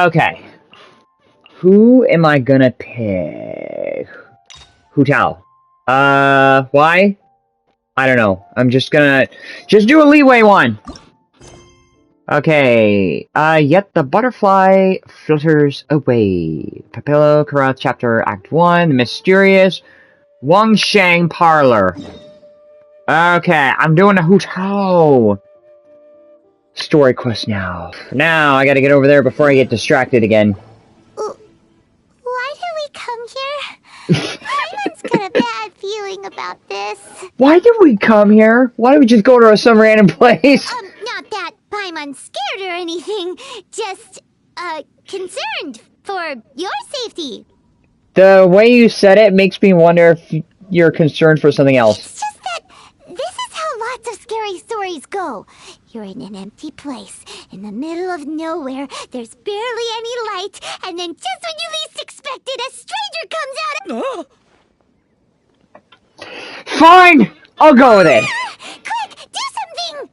Okay. Who am I gonna pick? Hu Tao. Why? I don't know. I'm just gonna... Just do a leeway one! Okay. Yet the butterfly flutters away. Papillo, Karath, Chapter, Act 1, The Mysterious Wangsheng Parlor. Okay, I'm doing a Hu Tao story quest now. Now, I gotta get over there before I get distracted again. Why did we come here? Paimon's got a bad feeling about this. Why did we come here? Why don't we just go to some random place? Not that Paimon's scared or anything. Just, concerned for your safety. The way you said it makes me wonder if you're concerned for something else. It's just that this is how lots of scary stories go. You're in an empty place, in the middle of nowhere, there's barely any light, and then just when you least expect it, a stranger comes out of... Fine! I'll go with it! Quick, do something!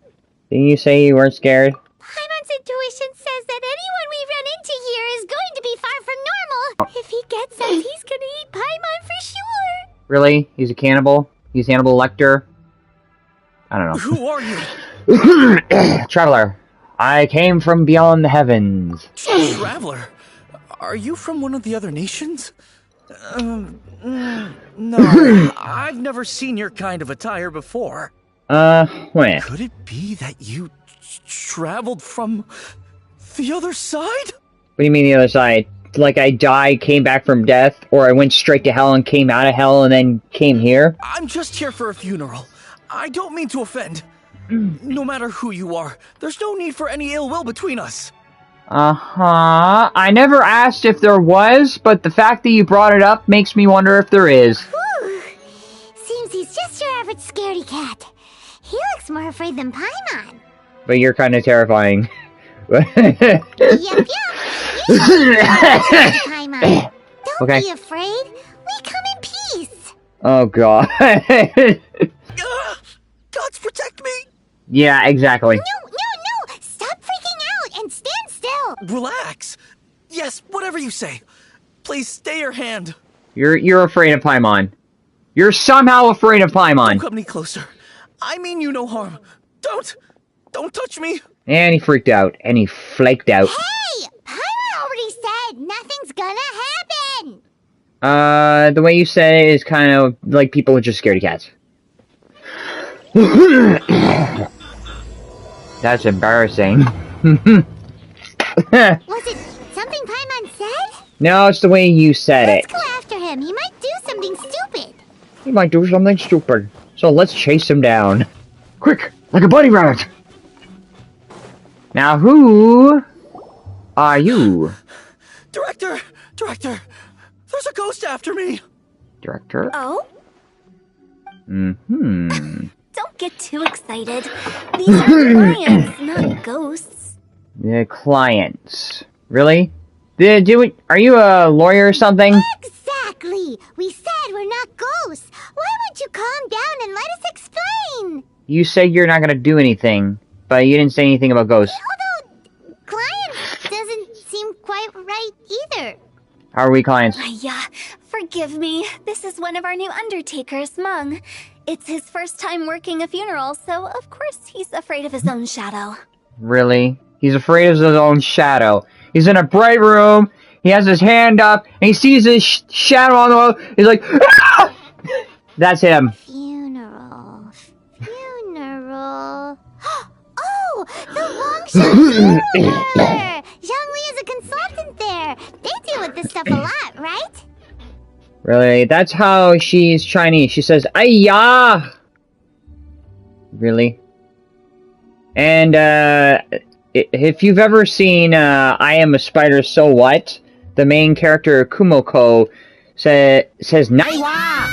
Didn't you say you weren't scared? Paimon's intuition says that anyone we run into here is going to be far from normal. If he gets us, he's gonna eat Paimon for sure. Really? He's a cannibal? He's Hannibal Lecter? I don't know. Who are you? Traveler. I came from beyond the heavens. Traveler? Are you from one of the other nations? No, I've never seen your kind of attire before. Wait. Could it be that you traveled from the other side? What do you mean the other side? Like I died, came back from death, or I went straight to hell and came out of hell and then came here? I'm just here for a funeral. I don't mean to offend. No matter who you are, there's no need for any ill will between us. Uh-huh. I never asked if there was, but the fact that you brought it up makes me wonder if there is. Whew. Seems he's just your average scaredy cat. He looks more afraid than Paimon. But you're kind of terrifying. Yep. You Paimon. Don't Okay. be afraid. We come in peace. Oh, God. Gods protect me! Yeah, exactly. No. Stop freaking out and stand still. Relax. Yes, whatever you say. Please stay your hand. You're afraid of Paimon. You're somehow afraid of Paimon. Don't come any closer. I mean you no harm. Don't touch me. And he freaked out. And he flaked out. Hey! Paimon already said nothing's gonna happen. The way you said it is kind of like people are just scaredy cats. That's embarrassing. Was it something Paimon said? No, it's the way you said Let's it. go after him. He might do something stupid. He might do something stupid. So let's chase him down. Quick, like a bunny rabbit. Now who are you? Director! There's a ghost after me! Director? Oh? Mm-hmm. Don't get too excited. These are clients, not ghosts. The clients. Really? Are you a lawyer or something? Exactly. We said we're not ghosts. Why won't you calm down and let us explain? You say you're not gonna do anything, but you didn't say anything about ghosts. Although, client doesn't seem quite right either. How are we clients? Forgive me. This is one of our new undertakers, Mung. It's his first time working a funeral, so of course he's afraid of his own shadow. Really? He's afraid of his own shadow. He's in a bright room, he has his hand up, and he sees his shadow on the wall. He's like, ah! That's him. Funeral. Oh, the Wangshan funeral parlor. Zhongli is a consultant there. They deal with this stuff a lot, right? Really? That's how she's Chinese. She says, "Ayya!" Really? And, if you've ever seen, I Am a Spider, So What? The main character, Kumoko, says, Naiwa!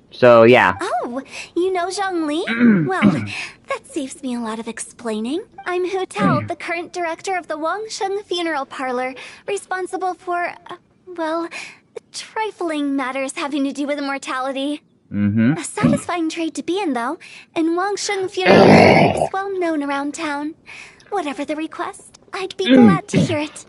So, yeah. Oh, you know Zhongli? Well, that saves me a lot of explaining. I'm Hu Tao, the current director of the Wangsheng Funeral Parlor, responsible for, trifling matters having to do with immortality. Mm-hmm. A satisfying trade to be in, though, and Wangsheng Funeral Parlor is well known around town. Whatever the request, I'd be glad to hear it.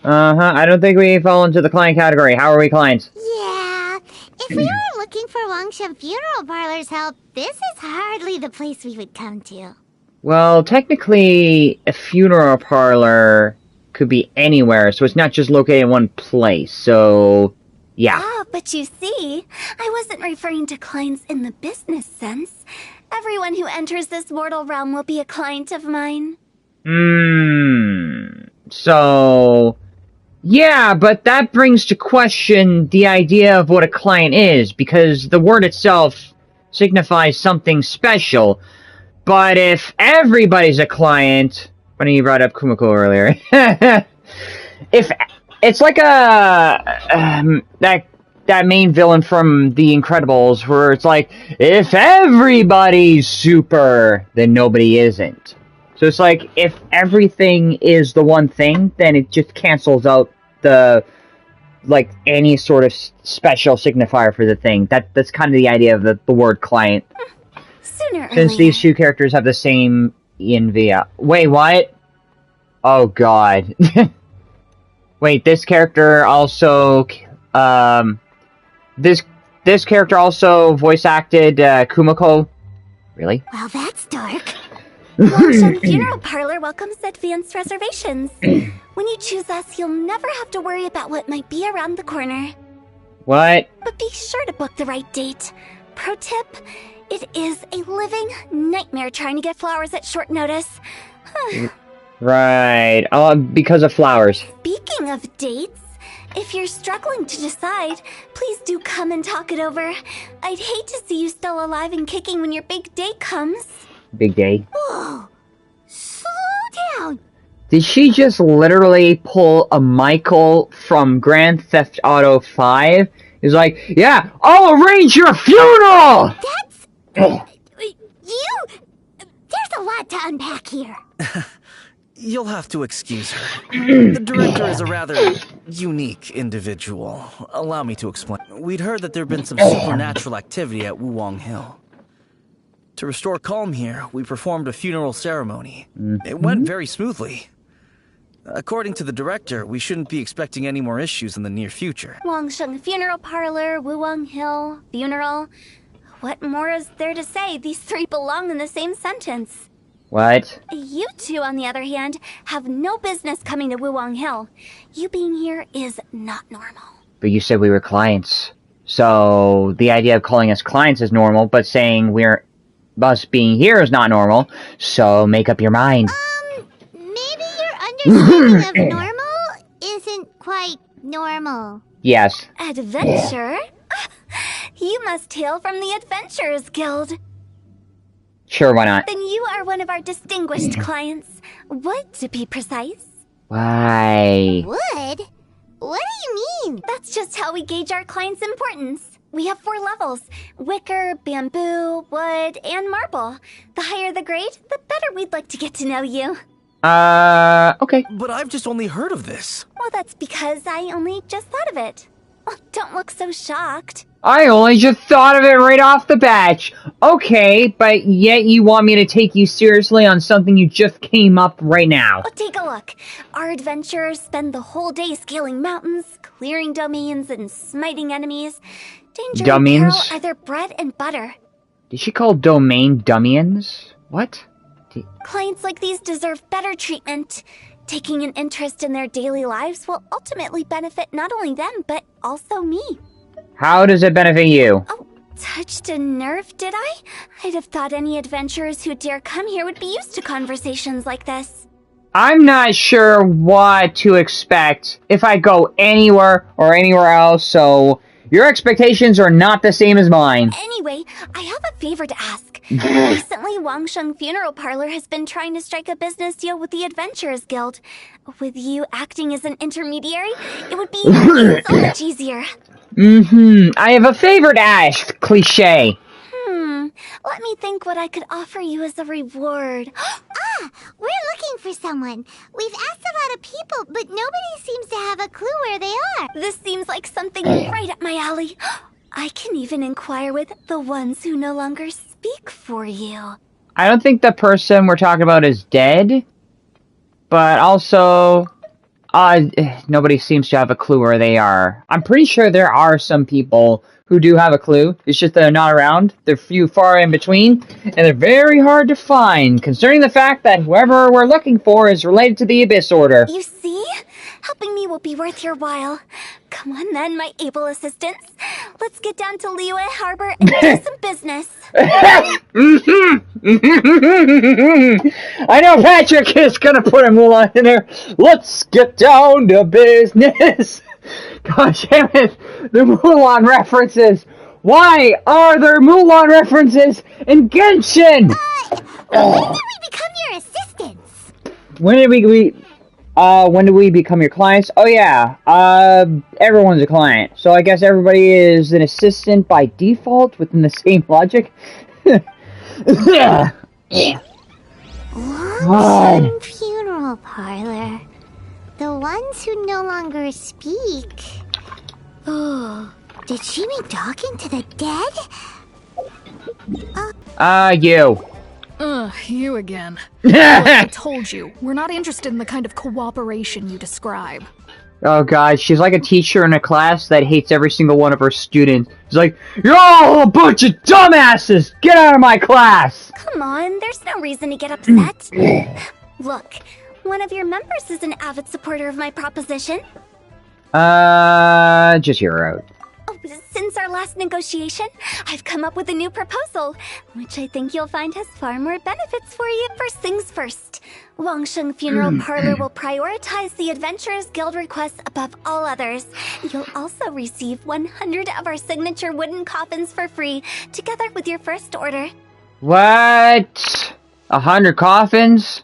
I don't think we fall into the client category. How are we clients? Yeah, if we were looking for Wangshan Funeral Parlor's help, this is hardly the place we would come to. Well, technically, a funeral parlor could be anywhere, so it's not just located in one place, so... yeah. Ah, but you see, I wasn't referring to clients in the business sense. Everyone who enters this mortal realm will be a client of mine. So... yeah, but that brings to question the idea of what a client is, because the word itself signifies something special. But if everybody's a client... funny you brought up Kumiko earlier. If... it's like that main villain from The Incredibles, where it's like, if everybody's super, then nobody isn't. So it's like, if everything is the one thing, then it just cancels out the, like, any sort of special signifier for the thing. That's kind of the idea of the word client. Sooner or Since later. these two characters have the same ENV. Wait, what? Oh god. Wait, this character also, this character also voice acted, Kumiko? Really? Well, that's dark. Wangshan Funeral Parlor welcomes advanced reservations. When you choose us, you'll never have to worry about what might be around the corner. What? But be sure to book the right date. Pro tip, it is a living nightmare trying to get flowers at short notice. Right. Because of flowers. Speaking of dates, if you're struggling to decide, please do come and talk it over. I'd hate to see you still alive and kicking when your big day comes. Big day. Whoa! Slow down! Did she just literally pull a Michael from Grand Theft Auto 5? He's like, yeah, I'll arrange your funeral! That's... There's a lot to unpack here. You'll have to excuse her. The director is a rather unique individual. Allow me to explain. We'd heard that there'd been some supernatural activity at Wuwang Hill. To restore calm here, we performed a funeral ceremony. It went very smoothly. According to the director, we shouldn't be expecting any more issues in the near future. Wangshan Funeral Parlor, Wuwang Hill, funeral. What more is there to say? These three belong in the same sentence. What? You two, on the other hand, have no business coming to Wuwang Hill. You being here is not normal. But you said we were clients. So, the idea of calling us clients is normal, but saying us being here is not normal. So, make up your mind. Maybe your understanding of normal isn't quite normal. Yes. Adventure? You must hail from the Adventurers Guild. Sure, why not? Then you are one of our distinguished clients. Would, to be precise. Why? Wood? What do you mean? That's just how we gauge our clients' importance. We have 4 levels: wicker, bamboo, wood, and marble. The higher the grade, the better we'd like to get to know you. Okay. But I've just only heard of this. Well, that's because I only just thought of it. Oh, don't look so shocked. I only just thought of it right off the bat. Okay, but yet you want me to take you seriously on something you just came up right now. Oh, take a look. Our adventurers spend the whole day scaling mountains, clearing domains, and smiting enemies. Danger and peril Domains? are their bread and butter. Did she call domain dummians? What? Clients like these deserve better treatment. Taking an interest in their daily lives will ultimately benefit not only them, but also me. How does it benefit you? Oh, touched a nerve, did I? I'd have thought any adventurers who dare come here would be used to conversations like this. I'm not sure what to expect if I go anywhere or anywhere else, so your expectations are not the same as mine. Anyway, I have a favor to ask. Recently, Wangshan Funeral Parlor has been trying to strike a business deal with the Adventurers Guild. With you acting as an intermediary, it would be so much easier. I have a favor to ask, cliche. Let me think what I could offer you as a reward. We're looking for someone. We've asked a lot of people, but nobody seems to have a clue where they are. This seems like something right up my alley. I can even inquire with the ones who no longer speak for you. I don't think the person we're talking about is dead, but also, Nobody seems to have a clue where they are. I'm pretty sure there are some people who do have a clue. It's just they're not around. They're few far in between, and they're very hard to find, concerning the fact that whoever we're looking for is related to the Abyss Order. You see? Helping me will be worth your while. Come on then, my able assistants. Let's get down to Liyue Harbor and do some business. I know Patrick is gonna put a Mulan in there. Let's get down to business. Gosh damn it, the Mulan references. Why are there Mulan references in Genshin? When did we become your assistants? When did we become your clients? Oh yeah, everyone's a client. So I guess everybody is an assistant by default within the same logic. Long funeral parlor. The ones who no longer speak. Oh, did she mean talking to the dead? You. You again. Like I told you, we're not interested in the kind of cooperation you describe. Oh god, she's like a teacher in a class that hates every single one of her students. She's like, you're all a bunch of dumbasses! Get out of my class! Come on, there's no reason to get upset. Look, one of your members is an avid supporter of my proposition. Just hear her out. Oh, since our last negotiation, I've come up with a new proposal, which I think you'll find has far more benefits for you. First things first, Wangsheng Funeral Parlor will prioritize the Adventurers Guild requests above all others. You'll also receive 100 of our signature wooden coffins for free, together with your first order. What? 100 coffins?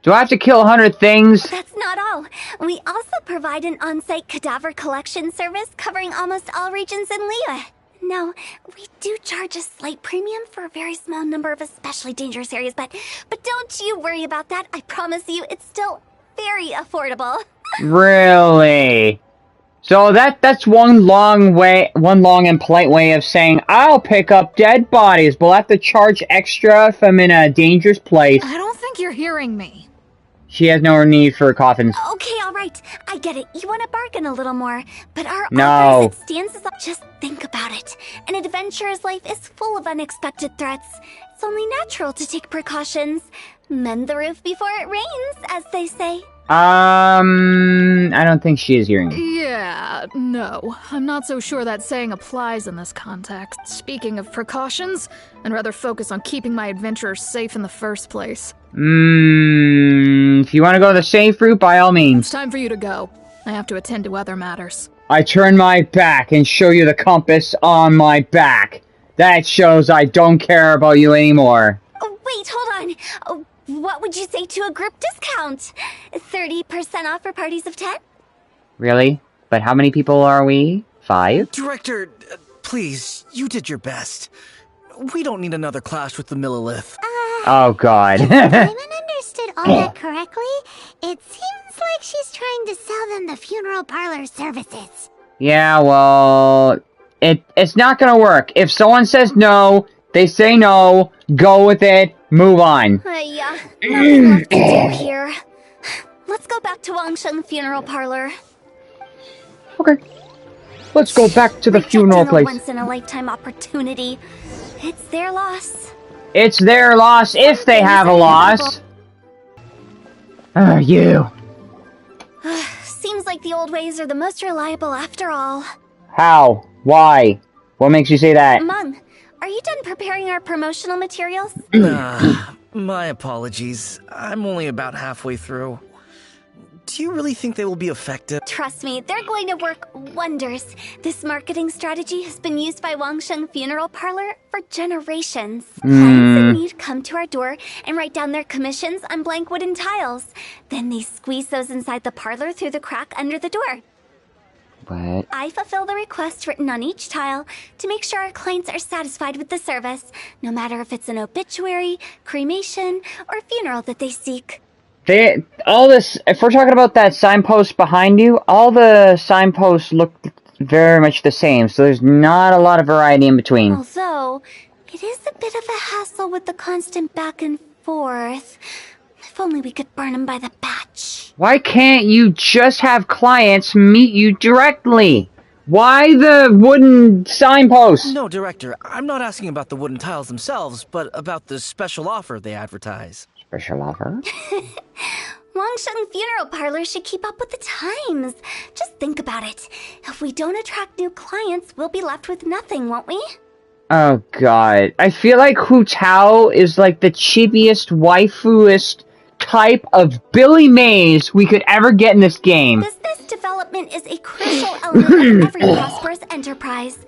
Do I have to kill 100 things? That's not all. We also provide an on-site cadaver collection service covering almost all regions in Liyue. Now, we do charge a slight premium for a very small number of especially dangerous areas, but don't you worry about that. I promise you, it's still very affordable. Really? So that's one long and polite way of saying I'll pick up dead bodies, but I'll have to charge extra if I'm in a dangerous place. I don't think you're hearing me. She has no need for coffins. Okay, all right. I get it. You want to bargain a little more, but our No. offer as it stands is just think about it. An adventurer's life is full of unexpected threats. It's only natural to take precautions. Mend the roof before it rains, as they say. I don't think she is hearing me. Yeah, no. I'm not so sure that saying applies in this context. Speaking of precautions, I'd rather focus on keeping my adventurers safe in the first place. If you want to go the safe route, by all means. It's time for you to go. I have to attend to other matters. I turn my back and show you the compass on my back. That shows I don't care about you anymore. Oh, wait, hold on. Oh, what would you say to a group discount? 30% off for parties of 10? Really? But how many people are we? 5? Director, please, you did your best. We don't need another clash with the Millilith. Oh god. If Diamond understood all that correctly, it seems like she's trying to sell them the funeral parlor services. Yeah, well, it's not gonna work. If someone says no, they say no, go with it, move on. Yeah, nothing left to do here. Let's go back to Wangsheng Funeral Parlor. Okay. Let's go back to the funeral Rejecting place. a once-in-a-lifetime opportunity. It's their loss. It's their loss if they have a loss. You. Seems like the old ways are the most reliable after all. How? Why? What makes you say that? Mung, are you done preparing our promotional materials? My apologies. I'm only about halfway through. Do you really think they will be effective? Trust me, they're going to work wonders. This marketing strategy has been used by Wangsheng Funeral Parlor for generations. Clients in need come to our door and write down their commissions on blank wooden tiles. Then they squeeze those inside the parlor through the crack under the door. What? I fulfill the requests written on each tile to make sure our clients are satisfied with the service, no matter if it's an obituary, cremation, or funeral that they seek. All this, if we're talking about that signpost behind you, all the signposts look very much the same, so there's not a lot of variety in between. Although, it is a bit of a hassle with the constant back and forth. If only we could burn them by the batch. Why can't you just have clients meet you directly? Why the wooden signposts? No, Director, I'm not asking about the wooden tiles themselves, but about the special offer they advertise. Special offer? Wangsheng Funeral Parlor should keep up with the times. Just think about it. If we don't attract new clients, we'll be left with nothing, won't we? Oh god. I feel like Hu Tao is like the cheapiest, waifuest type of Billy Mays we could ever get in this game. Business development is a crucial element of every prosperous enterprise.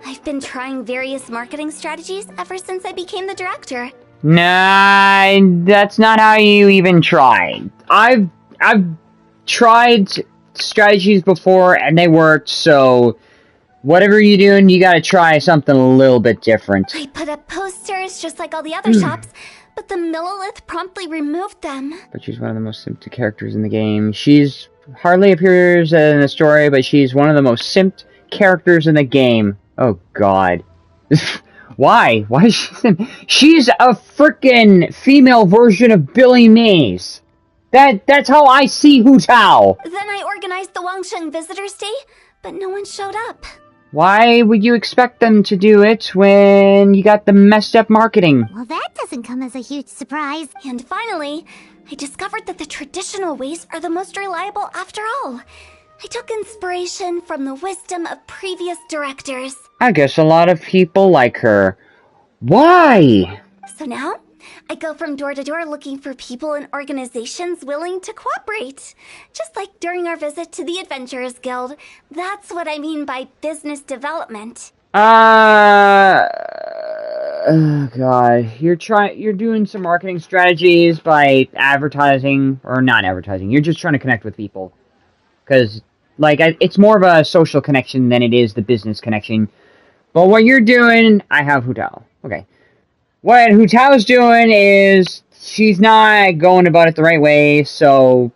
I've been trying various marketing strategies ever since I became the director. Nah, that's not how you even try. I've tried strategies before and they worked, so whatever you're doing, you gotta try something a little bit different. I put up posters just like all the other shops, but the Millilith promptly removed them. But she's one of the most simped characters in the game. She's hardly appears in the story, but she's one of the most simped characters in the game. Oh god. Why? Why is she simp? She's a frickin' female version of Billy Mays. That's how I see Hu Tao. Then I organized the Wangsheng Visitors Day, but no one showed up. Why would you expect them to do it when you got the messed up marketing? Well, that doesn't come as a huge surprise. And finally, I discovered that the traditional ways are the most reliable after all. I took inspiration from the wisdom of previous directors. I guess a lot of people like her. Why? So now, I go from door to door looking for people and organizations willing to cooperate. Just like during our visit to the Adventurers Guild. That's what I mean by business development. Oh god. You're doing some marketing strategies by advertising, or not advertising. You're just trying to connect with people. Because, like, it's more of a social connection than it is the business connection. But what you're doing, I have Hu Tao. Okay. What Hu Tao's doing is, she's not going about it the right way, so,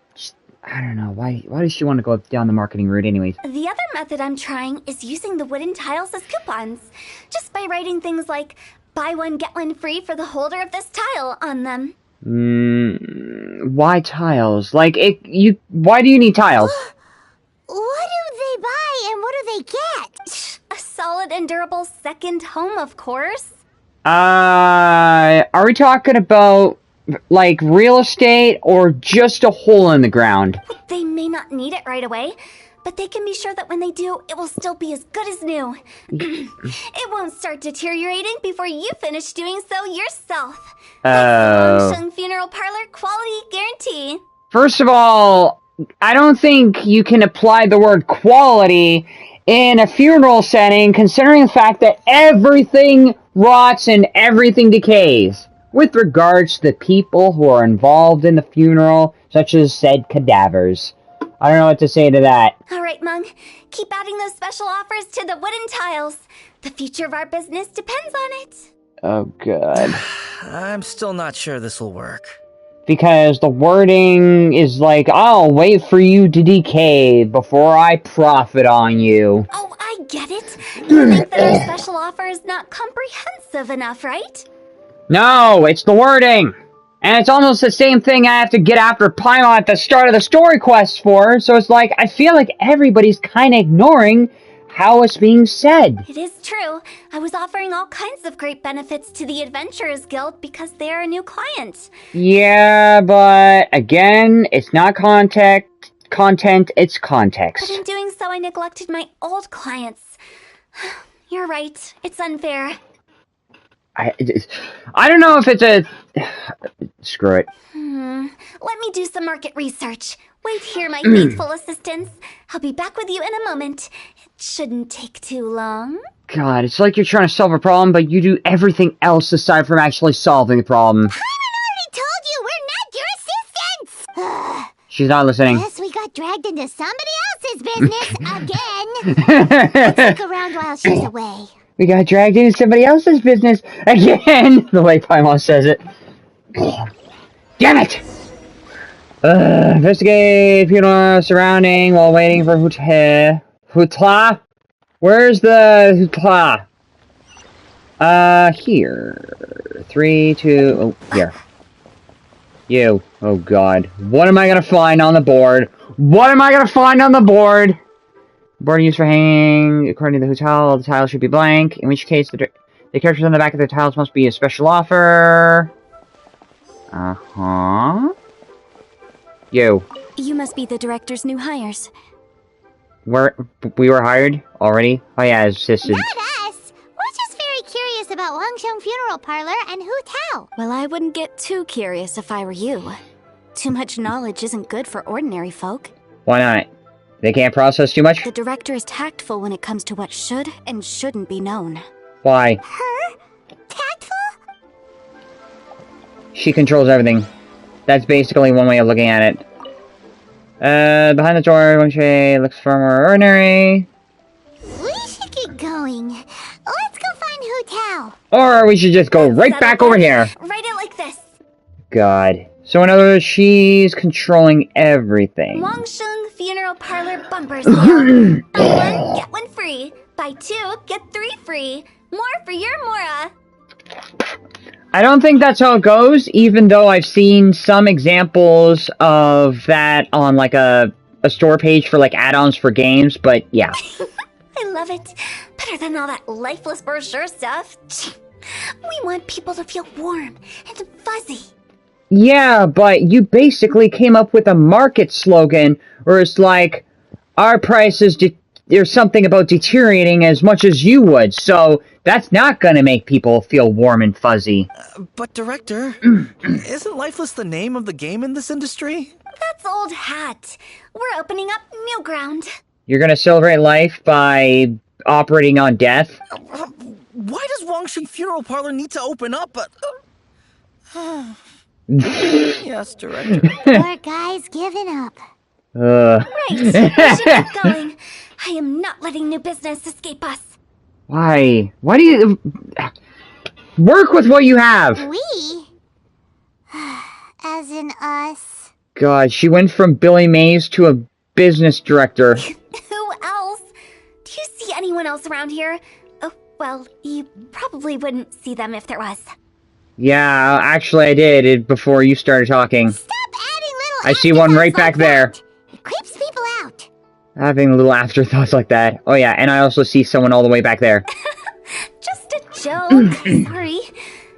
I don't know, why does she want to go down the marketing route anyways? The other method I'm trying is using the wooden tiles as coupons. Just by writing things like, buy one, get one free for the holder of this tile on them. Why tiles? Like, why do you need tiles? What do they buy and what do they get? A solid and durable second home, of course. Are we talking about, like, real estate or just a hole in the ground? They may not need it right away, but they can be sure that when they do, it will still be as good as new. It won't start deteriorating before you finish doing so yourself. That's the Wangsheng Funeral Parlor quality guarantee. First of all, I don't think you can apply the word quality in a funeral setting, considering the fact that everything rots and everything decays. With regards to the people who are involved in the funeral, such as said cadavers. I don't know what to say to that. Alright, Mung. Keep adding those special offers to the wooden tiles. The future of our business depends on it. Oh, God. I'm still not sure this will work. Because the wording is like, I'll wait for you to decay before I profit on you. Oh, I get it. You think that our special offer is not comprehensive enough, right? No, it's the wording. And it's almost the same thing I have to get after Paimon at the start of the story quest for, so it's like, I feel like everybody's kinda ignoring how it's being said. It is true. I was offering all kinds of great benefits to the Adventurers Guild because they are a new client. Yeah, but again, it's not content, it's context. But in doing so, I neglected my old clients. You're right. It's unfair. I don't know if it's a... Screw it. Let me do some market research. Wait here, my faithful assistants. I'll be back with you in a moment. It shouldn't take too long. God, it's like you're trying to solve a problem, but you do everything else aside from actually solving the problem. Paimon already told you we're not your assistants! She's not listening. Guess we got dragged into somebody else's business again. Let's look around while she's away. We got dragged into somebody else's business again! The way Paimon says it. Damn it! Investigate funeral surrounding while waiting for Hutla? Where's the Hutla? Here. 3, 2... Oh, here. You. Oh god. What am I gonna find on the board? What am I gonna find on the board? Board used for hanging. According to the hotel, the tile should be blank. In which case, the characters on the back of the tiles must be a special offer. Uh-huh. Yo. You must be the director's new hires. We were hired already? Oh yeah, assisted. Not us! We're just very curious about Wangsheng Funeral Parlor and Hu Tao. Well, I wouldn't get too curious if I were you. Too much knowledge isn't good for ordinary folk. Why not? They can't process too much? The director is tactful when it comes to what should and shouldn't be known. Why? Her? Tactful? She controls everything. That's basically one way of looking at it. Behind the door, Wangsheng looks far more ordinary. We should get going. Let's go find Hu Tao. Or we should just go right back over here. Write it like this. God. So in other words, she's controlling everything. Wangsheng Funeral Parlor bumper sale. Buy one, get one free. Buy two, get three free. More for your Mora. I don't think that's how it goes, even though I've seen some examples of that on, like, a store page for, like, add-ons for games, but yeah. I love it. Better than all that lifeless brochure stuff. We want people to feel warm and fuzzy. Yeah, but you basically came up with a market slogan where it's like, our prices, there's something about deteriorating as much as you would, so that's not gonna make people feel warm and fuzzy. But Director, isn't Lifeless the name of the game in this industry? That's old hat. We're opening up new ground. You're gonna celebrate life by operating on death? Why does Wangsheng Funeral Parlor need to open up? Yes, Director. Poor guy's giving up. Right, we should keep going. I am not letting new business escape us. Why? Why do you... Work with what you have! We? As in us. God, she went from Billy Mays to a business director. Who else? Do you see anyone else around here? Oh, well, you probably wouldn't see them if there was. Yeah, actually I did before you started talking. Stop adding little I see one right back there. that. It creeps people out. Having little afterthoughts like that. Oh yeah, and I also see someone all the way back there. Just a joke. Sorry.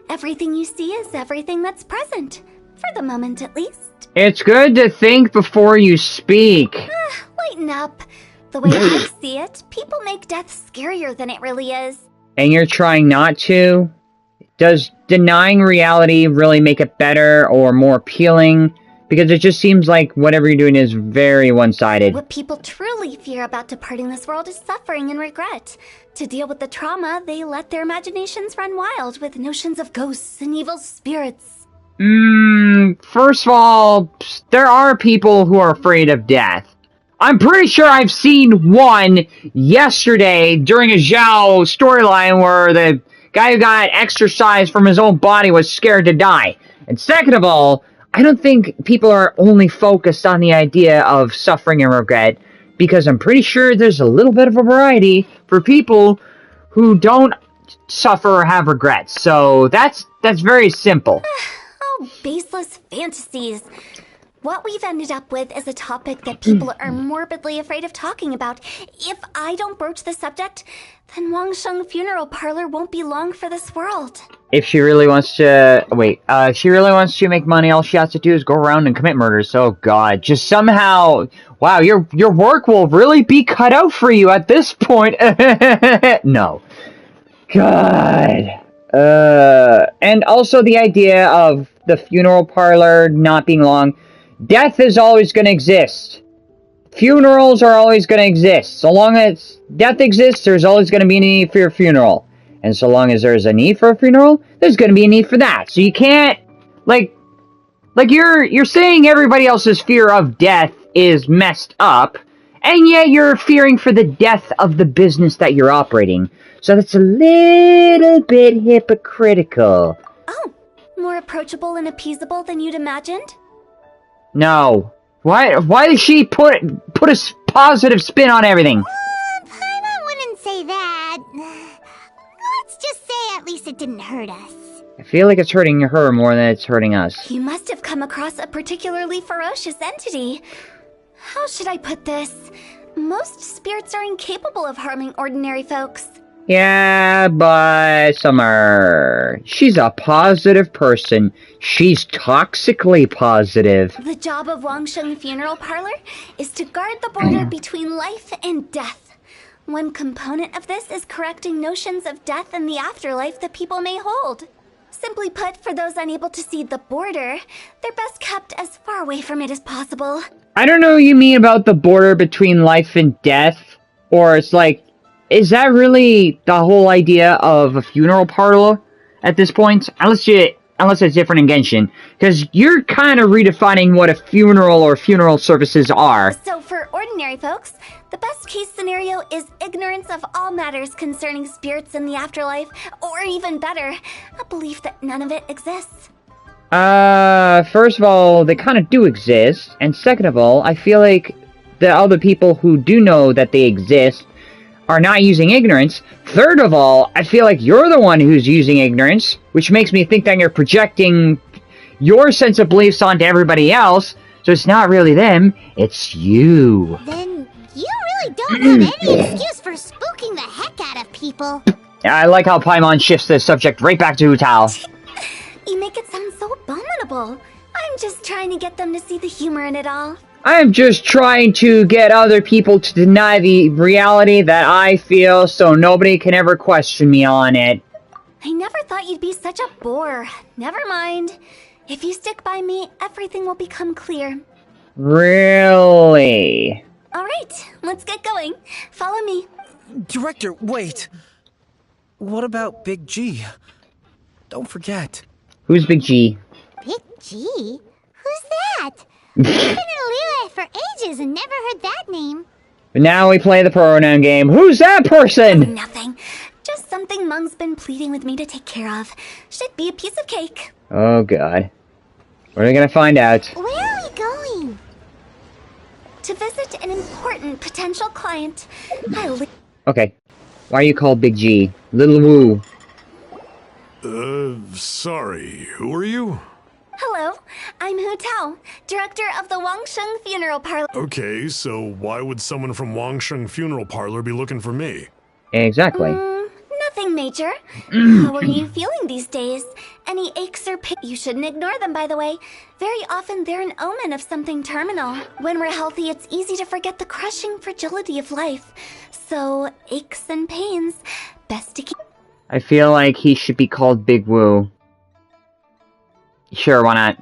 Everything you see is everything that's present. For the moment, at least. It's good to think before you speak. Lighten up. The way I see it, people make death scarier than it really is. And you're trying not to? Does denying reality really make it better or more appealing? Because it just seems like whatever you're doing is very one-sided. What people truly fear about departing this world is suffering and regret. To deal with the trauma, they let their imaginations run wild with notions of ghosts and evil spirits. First of all, there are people who are afraid of death. I'm pretty sure I've seen one yesterday during a Zhao storyline where the guy who got exorcised from his own body was scared to die. And second of all, I don't think people are only focused on the idea of suffering and regret, because I'm pretty sure there's a little bit of a variety for people who don't suffer or have regrets. So that's very simple. Oh, baseless fantasies. What we've ended up with is a topic that people are morbidly afraid of talking about. If I don't broach the subject, then Wangsheng Funeral Parlor won't be long for this world. If she really wants to... if she really wants to make money, all she has to do is go around and commit murders. Oh god, just somehow... Wow, your work will really be cut out for you at this point. No. God. And also the idea of the funeral parlor not being long. Death is always going to exist. Funerals are always going to exist. So long as death exists, there's always going to be a need for your funeral. And so long as there's a need for a funeral, there's going to be a need for that. So you can't, like you're saying everybody else's fear of death is messed up, and yet you're fearing for the death of the business that you're operating. So that's a little bit hypocritical. Oh, more approachable and appeasable than you'd imagined? No. Why does she put a positive spin on everything? I wouldn't say that. Let's just say at least it didn't hurt us. I feel like it's hurting her more than it's hurting us. You must have come across a particularly ferocious entity. How should I put this? Most spirits are incapable of harming ordinary folks. Yeah, but Summer, she's a positive person. She's toxically positive. The job of Wangsheng Funeral Parlor is to guard the border between life and death. One component of this is correcting notions of death and the afterlife that people may hold. Simply put, for those unable to see the border, they're best kept as far away from it as possible. I don't know what you mean about the border between life and death, or it's like, is that really the whole idea of a funeral parlor at this point? Unless it's different in Genshin, because you're kind of redefining what a funeral or funeral services are. So for ordinary folks, the best case scenario is ignorance of all matters concerning spirits in the afterlife, or even better, a belief that none of it exists. First of all, they kind of do exist, and second of all, I feel like the other people who do know that they exist are not using ignorance. Third of all, I feel like you're the one who's using ignorance, which makes me think that you're projecting your sense of beliefs onto everybody else, so it's not really them, it's you. Then you really don't have any excuse for spooking the heck out of people. I like how Paimon shifts the subject right back to Hu Tao. You make it sound so abominable. I'm just trying to get them to see the humor in it all. I'm just trying to get other people to deny the reality that I feel so nobody can ever question me on it. I never thought you'd be such a bore. Never mind. If you stick by me, everything will become clear. Really? Alright, let's get going. Follow me. Director, wait. What about Big G? Don't forget. Who's Big G? Big G? Who's that? I've been in Lille for ages and never heard that name. But now we play the pronoun game. Who's that person? Nothing. Just something Mung's been pleading with me to take care of. Should be a piece of cake. Oh god. What are we gonna find out? Where are we going? To visit an important potential client. Okay. Why are you called Big G? Little Woo. Sorry. Who are you? Hello, I'm Hu Tao, director of the Wangsheng Funeral Parlor. Okay, so why would someone from Wangsheng Funeral Parlor be looking for me? Exactly. Nothing major. How are you feeling these days? Any aches or pains? You shouldn't ignore them, by the way. Very often they're an omen of something terminal. When we're healthy, it's easy to forget the crushing fragility of life. So, aches and pains, best to keep... I feel like he should be called Big Woo. Sure, why not?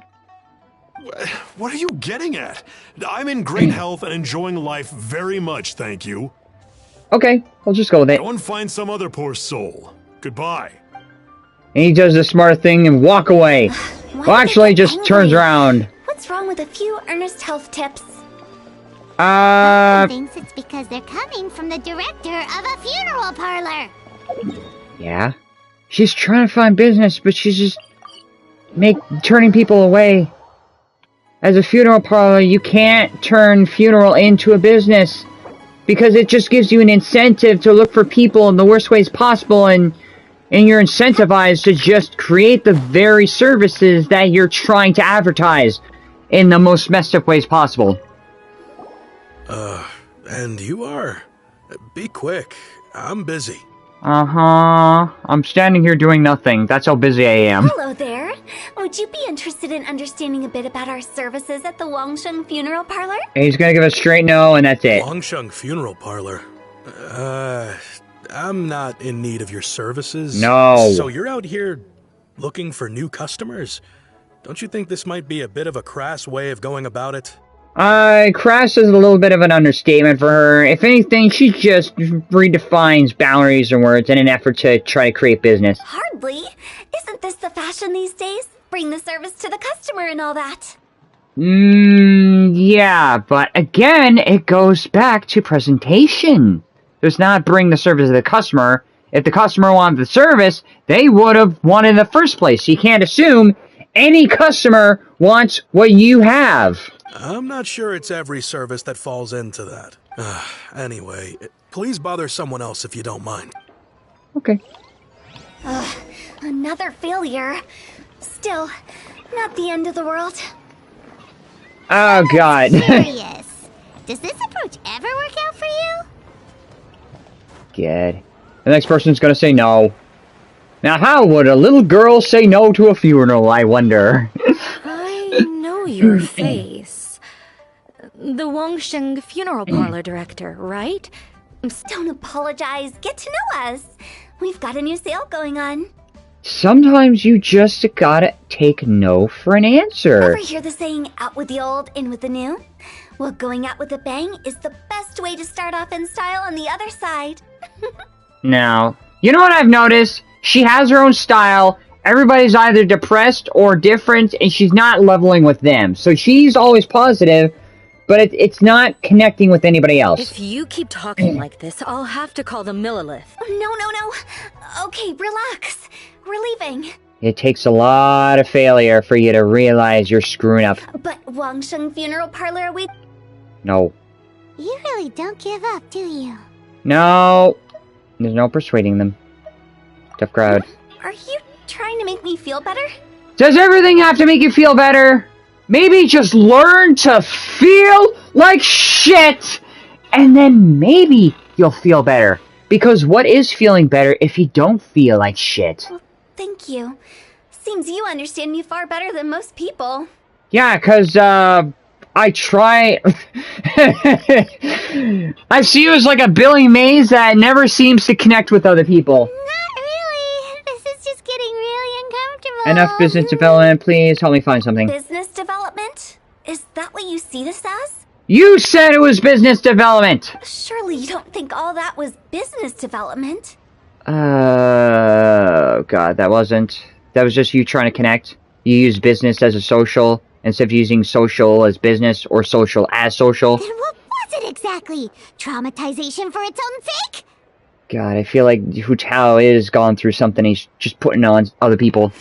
What are you getting at? I'm in great health and enjoying life very much, thank you. Okay, I'll just go with it. Go and find some other poor soul. Goodbye. And he does the smart thing and walk away. Well, actually, just turns around. What's wrong with a few earnest health tips? Thinks it's because they're coming from the director of a funeral parlor. Yeah? She's trying to find business, but she's just turning people away. As a funeral parlor, you can't turn funeral into a business, because it just gives you an incentive to look for people in the worst ways possible, and you're incentivized to just create the very services that you're trying to advertise in the most messed up ways possible. And you are? Be quick. I'm busy. I'm standing here doing nothing. That's how busy I am. Hello there. Would you be interested in understanding a bit about our services at the Wangsheng Funeral Parlor? And he's gonna give a straight no, and that's it. Wangsheng Funeral Parlor? I'm not in need of your services. No. So you're out here looking for new customers? Don't you think this might be a bit of a crass way of going about it? Crass is a little bit of an understatement for her. If anything, she just redefines boundaries and words in an effort to try to create business. Hardly. Isn't this the fashion these days? Bring the service to the customer and all that. Yeah, but again, it goes back to presentation. There's not bring the service to the customer. If the customer wanted the service, they would have wanted it in the first place. You can't assume any customer wants what you have. I'm not sure it's every service that falls into that. Anyway, please bother someone else if you don't mind. Okay. Another failure. Still, not the end of the world. Oh god. Curious. Does this approach ever work out for you? Good. The next person's gonna say no. Now, how would a little girl say no to a funeral, I wonder? I know your face. The Wangsheng funeral parlor director, right? Don't apologize. Get to know us. We've got a new sale going on. Sometimes you just gotta take no for an answer. Ever hear the saying, out with the old, in with the new? Well, going out with a bang is the best way to start off in style on the other side. Now, you know what I've noticed? She has her own style. Everybody's either depressed or different, and she's not leveling with them. So she's always positive, but it's not connecting with anybody else. If you keep talking like this, I'll have to call the Millilith. No. Okay, relax. We're leaving. It takes a lot of failure for you to realize you're screwing up. But Wangsheng Funeral Parlor, we... No. You really don't give up, do you? No. There's no persuading them. Tough crowd. Are you trying to make me feel better? Does everything have to make you feel better? Maybe just learn to feel like shit, and then maybe you'll feel better. Because what is feeling better if you don't feel like shit? Well, thank you. Seems you understand me far better than most people. Yeah, cause, I try... I see you as like a Billy Mays that never seems to connect with other people. Not really. This is just getting really uncomfortable. Enough business development, please help me find something. Business development? Is that what you see this as? You said it was business development! Surely you don't think all that was business development? Oh god, that wasn't... That was just you trying to connect. You used business as a social, instead of using social as business, or social as social. Then what was it exactly? Traumatization for its own sake? God, I feel like Hu Tao is gone through something he's just putting on other people.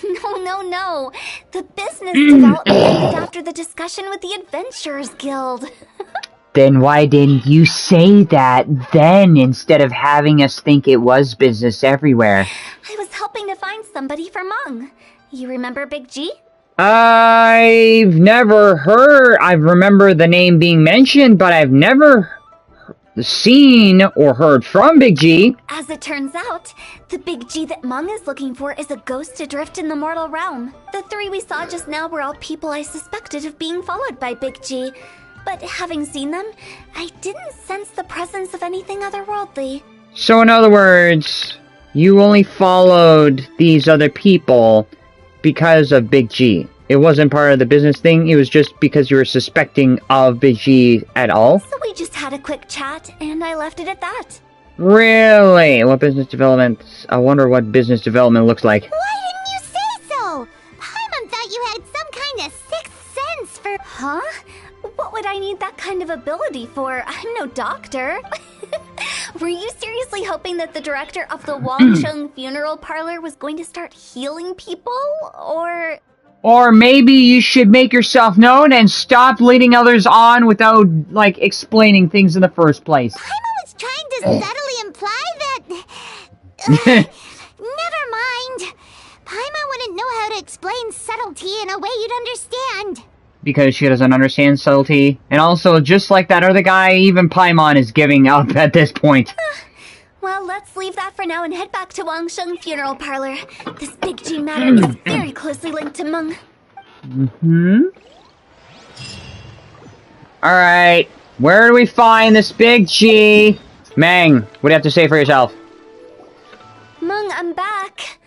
No. The business development ended after the discussion with the Adventurers Guild. Then why didn't you say that then, instead of having us think it was business everywhere? I was helping to find somebody for Meng. You remember Big G? I've never heard... I remember the name being mentioned, but I've never seen or heard from Big G. As it turns out, the Big G that Meng is looking for is a ghost adrift in the mortal realm. The three we saw just now were all people I suspected of being followed by Big G. But having seen them, I didn't sense the presence of anything otherworldly. So in other words, you only followed these other people because of Big G. It wasn't part of the business thing, it was just because you were suspecting of Big G at all? So we just had a quick chat, and I left it at that. Really? What business development? I wonder what business development looks like. Why didn't you say so? Paimon thought you had some kind of sixth sense for... Huh? What would I need that kind of ability for? I'm no doctor. Were you seriously hoping that the director of the Wangsheng Funeral Parlor was going to start healing people? Or maybe you should make yourself known and stop leading others on without, like, explaining things in the first place. Paimon was trying to subtly imply that... never mind. Paimon wouldn't know how to explain subtlety in a way you'd understand. Because she doesn't understand subtlety. And also, just like that other guy, even Paimon is giving up at this point. Well, let's leave that for now and head back to Wangsheng Funeral Parlor. This Big G matter is very closely linked to Meng. Alright, where do we find this Big G? Meng, what do you have to say for yourself? Meng, I'm back.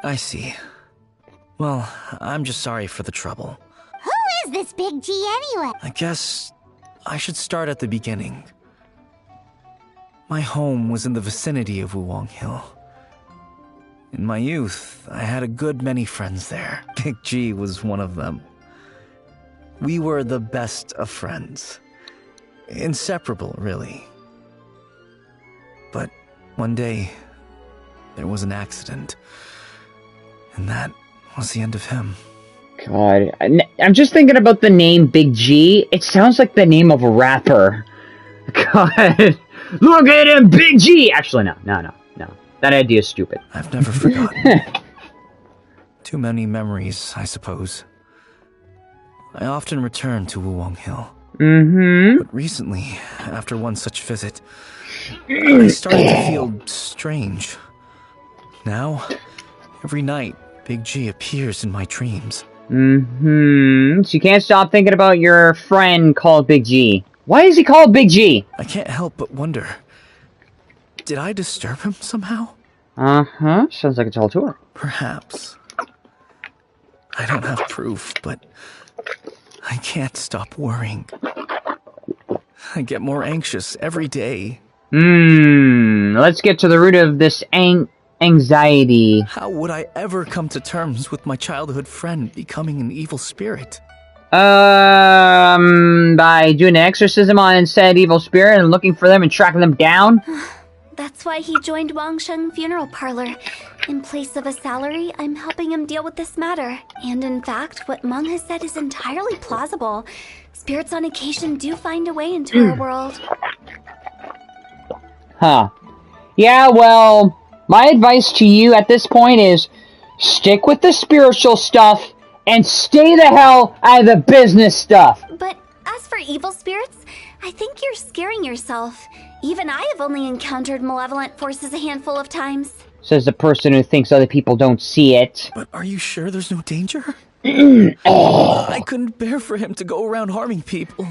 I see. Well, I'm just sorry for the trouble. Who is this Big G anyway? I guess I should start at the beginning. My home was in the vicinity of Wuwang Hill. In my youth, I had a good many friends there. Big G was one of them. We were the best of friends. Inseparable, really. But one day, there was an accident. And that was the end of him. God, I'm just thinking about the name Big G. It sounds like the name of a rapper. God, look at him, Big G! Actually, no. That idea is stupid. I've never forgotten. Too many memories, I suppose. I often return to Wuwang Hill. But recently, after one such visit, I started to feel strange. Now, every night, Big G appears in my dreams. So you can't stop thinking about your friend called Big G. Why is he called Big G? I can't help but wonder, did I disturb him somehow? Sounds like it's all to her. Perhaps. I don't have proof, but I can't stop worrying. I get more anxious every day. Let's get to the root of this anxiety. How would I ever come to terms with my childhood friend becoming an evil spirit? By doing an exorcism on said evil spirit and looking for them and tracking them down? That's why he joined Wangsheng Funeral Parlor. In place of a salary, I'm helping him deal with this matter. And in fact, what Meng has said is entirely plausible. Spirits on occasion do find a way into our world. Huh. Yeah, well, my advice to you at this point is stick with the spiritual stuff and stay the hell out of the business stuff. But as for evil spirits, I think you're scaring yourself. Even I have only encountered malevolent forces a handful of times. Says the person who thinks other people don't see it. But are you sure there's no danger? I couldn't bear for him to go around harming people.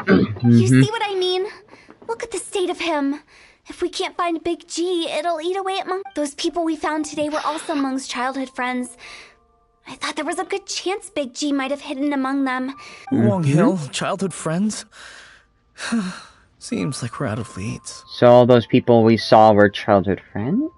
You see what I mean? Look at the state of him. If we can't find Big G, it'll eat away at Meng. Those people we found today were also Meng's childhood friends. I thought there was a good chance Big G might have hidden among them. Wuwang Hill, childhood friends? Seems like we're out of leads. So all those people we saw were childhood friends?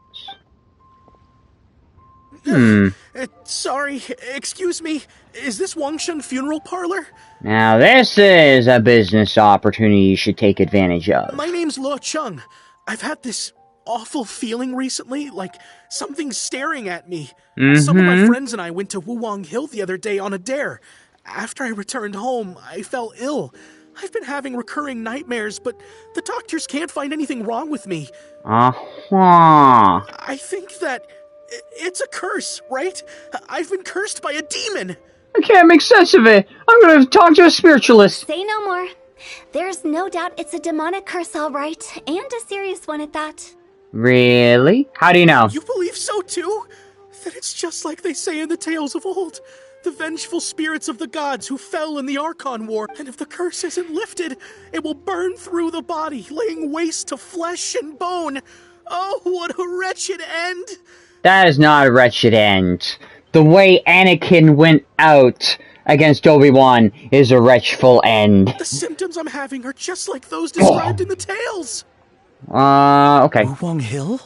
Sorry, excuse me. Is this Wangsheng Funeral Parlor? Now this is a business opportunity you should take advantage of. My name's Luo Chung. I've had this awful feeling recently, like something's staring at me. Some of my friends and I went to Wuwang Hill the other day on a dare. After I returned home, I fell ill. I've been having recurring nightmares, but the doctors can't find anything wrong with me. I think that it's a curse, right? I've been cursed by a demon. I can't make sense of it. I'm gonna talk to a spiritualist. Say no more. There's no doubt it's a demonic curse, all right, and a serious one at that. Really? How do you know? You believe so too? That it's just like they say in the tales of old. The vengeful spirits of the gods who fell in the Archon War, and if the curse isn't lifted, it will burn through the body, laying waste to flesh and bone. Oh, what a wretched end! That is not a wretched end. The way Anakin went out against Obi-Wan is a wretchful end. The symptoms I'm having are just like those described in the tales. Okay. Wuwang Hill?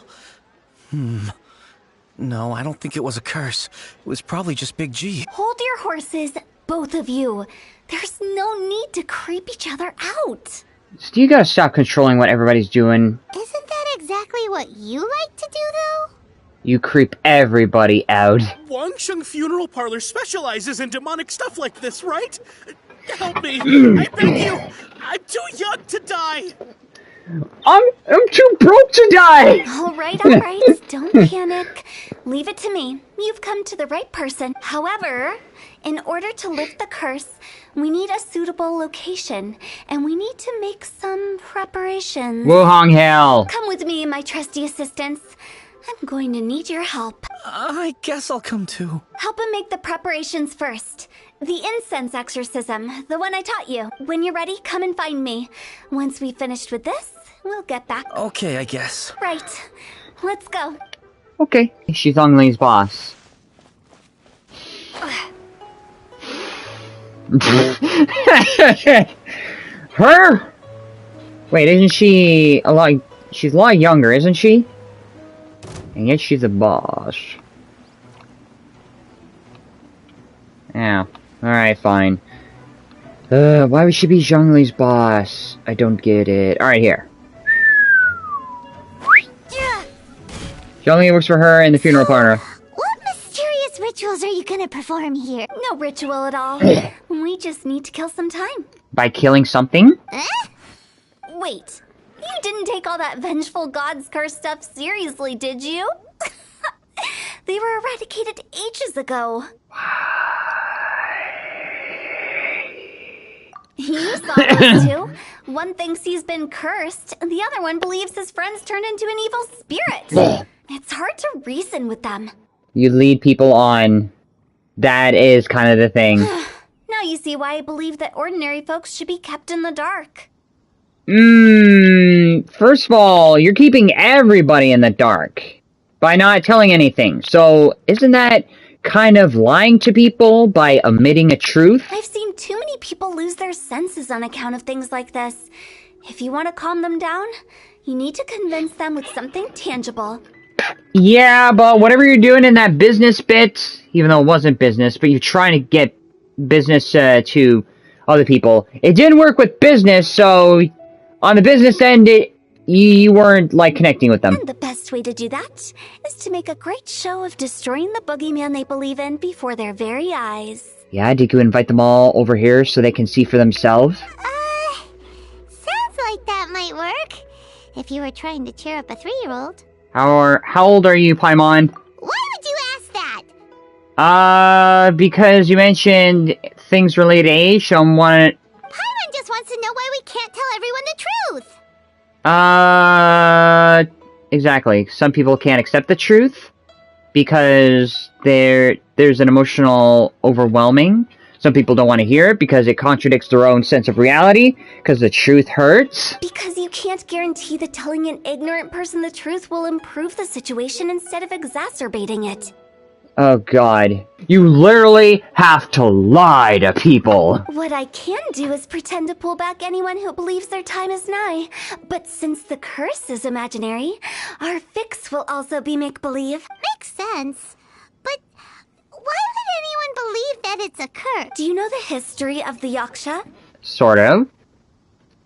No, I don't think it was a curse. It was probably just Big G. Hold your horses, both of you. There's no need to creep each other out. So you gotta stop controlling what everybody's doing. Isn't that exactly what you like to do, though? You creep everybody out. Wangsheng Funeral Parlor specializes in demonic stuff like this, right? Help me, I beg you. I'm too young to die. I'm too broke to die! All right, don't panic. Leave it to me. You've come to the right person. However, in order to lift the curse, we need a suitable location, and we need to make some preparations. Wuhong Hill! Come with me, my trusty assistants. I'm going to need your help. I guess I'll come too. Help him make the preparations first. The incense exorcism, the one I taught you. When you're ready, come and find me. Once we've finished with this, we'll get back. Okay, I guess. Right. Let's go. Okay. She's Ong Li's boss. Her? Wait, isn't she a lot... She's a lot younger, isn't she? And yet she's a boss. Yeah. Alright, fine. Why would she be Zhang Li's boss? I don't get it. Alright, here. Zhang Li works for her in the funeral parlor. What mysterious rituals are you gonna perform here? No ritual at all. We just need to kill some time. By killing something? Eh? Wait. You didn't take all that vengeful God's curse stuff seriously, did you? They were eradicated ages ago. You saw those two. One thinks he's been cursed, and the other one believes his friends turned into an evil spirit. It's hard to reason with them. You lead people on. That is kind of the thing. Now you see why I believe that ordinary folks should be kept in the dark. First of all, you're keeping everybody in the dark by not telling anything. So, isn't that kind of lying to people by omitting a truth? I've seen too many people lose their senses on account of things like this. If you want to calm them down, you need to convince them with something tangible. Yeah, but whatever you're doing in that business bit, even though it wasn't business, but you're trying to get business to other people. It didn't work with business, so on the business end, you weren't, like, connecting with them. And the best way to do that is to make a great show of destroying the boogeyman they believe in before their very eyes. Yeah, did you invite them all over here so they can see for themselves? Sounds like that might work. If you were trying to cheer up a 3-year-old. How old are you, Paimon? Why would you ask that? Because you mentioned things related to age, so Paimon just wants to know why we can't tell everyone the truth. Exactly. Some people can't accept the truth because there's an emotional overwhelming. Some people don't want to hear it because it contradicts their own sense of reality, because the truth hurts. Because you can't guarantee that telling an ignorant person the truth will improve the situation instead of exacerbating it. Oh god. You literally have to lie to people. What I can do is pretend to pull back anyone who believes their time is nigh. But since the curse is imaginary, our fix will also be make-believe. Makes sense. But why would anyone believe that it's a curse? Do you know the history of the Yaksha? Sort of.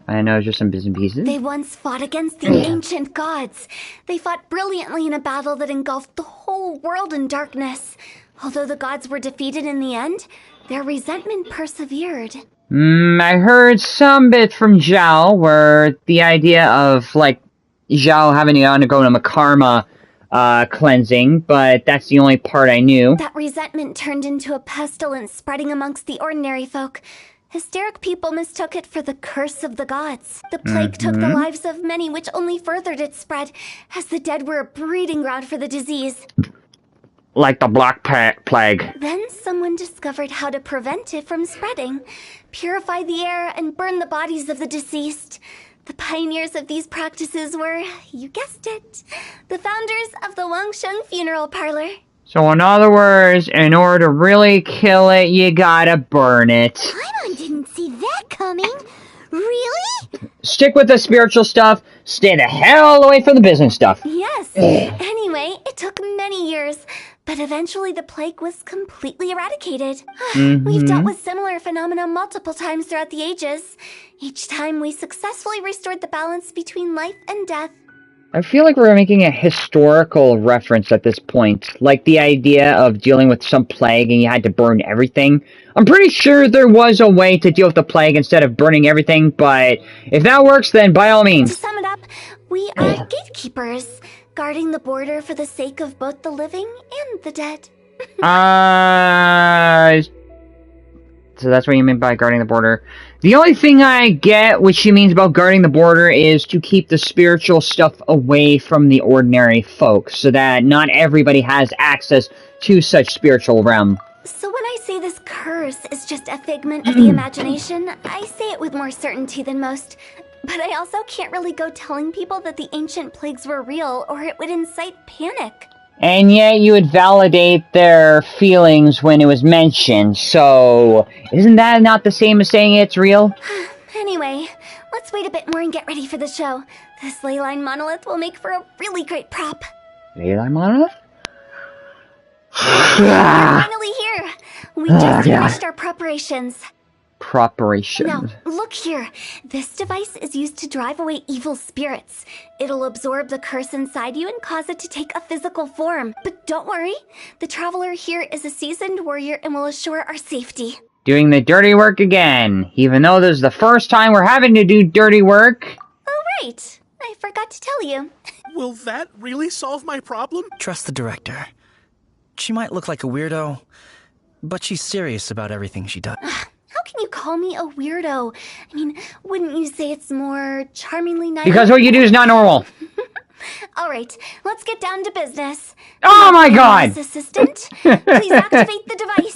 I know just some bits and pieces. They once fought against the ancient gods. They fought brilliantly in a battle that engulfed the whole world in darkness. Although the gods were defeated in the end, their resentment persevered. I heard some bit from Zhao where the idea of, like, Zhao having to undergo a karma cleansing, but that's the only part I knew. That resentment turned into a pestilence spreading amongst the ordinary folk. Hysteric people mistook it for the curse of the gods. The plague took the lives of many, which only furthered its spread, as the dead were a breeding ground for the disease. Like the Black Plague. Then someone discovered how to prevent it from spreading, purify the air, and burn the bodies of the deceased. The pioneers of these practices were, you guessed it, the founders of the Wangsheng Funeral Parlor. So in other words, in order to really kill it, you gotta burn it. Paimon didn't see that coming. Really? Stick with the spiritual stuff, stay the hell away from the business stuff. Yes. Anyway, it took many years, but eventually the plague was completely eradicated. We've dealt with similar phenomena multiple times throughout the ages. Each time we successfully restored the balance between life and death. I feel like we're making a historical reference at this point, like the idea of dealing with some plague and you had to burn everything. I'm pretty sure there was a way to deal with the plague instead of burning everything, but if that works, then by all To means. sum it up, we are gatekeepers, guarding the border for the sake of both the living and the dead. So that's what you mean by guarding the border. The only thing I get what she means about guarding the border is to keep the spiritual stuff away from the ordinary folk, so that not everybody has access to such spiritual realm. So when I say this curse is just a figment of the imagination, I say it with more certainty than most. But I also can't really go telling people that the ancient plagues were real, or it would incite panic. And yet you would validate their feelings when it was mentioned, so isn't that not the same as saying it's real? Anyway, let's wait a bit more and get ready for the show. This ley line monolith will make for a really great prop. Ley line monolith? We're finally here. We just finished our preparations. Preparation. Now, look here. This device is used to drive away evil spirits. It'll absorb the curse inside you and cause it to take a physical form. But don't worry, the traveler here is a seasoned warrior and will assure our safety. Doing the dirty work again, even though this is the first time we're having to do dirty work. Oh, right. I forgot to tell you. Will that really solve my problem? Trust the director. She might look like a weirdo, but she's serious about everything she does. How can you call me a weirdo? I mean, wouldn't you say it's more charmingly nice? Because what you do is not normal. All right, let's get down to business. Oh my god! Assistant, please activate the device.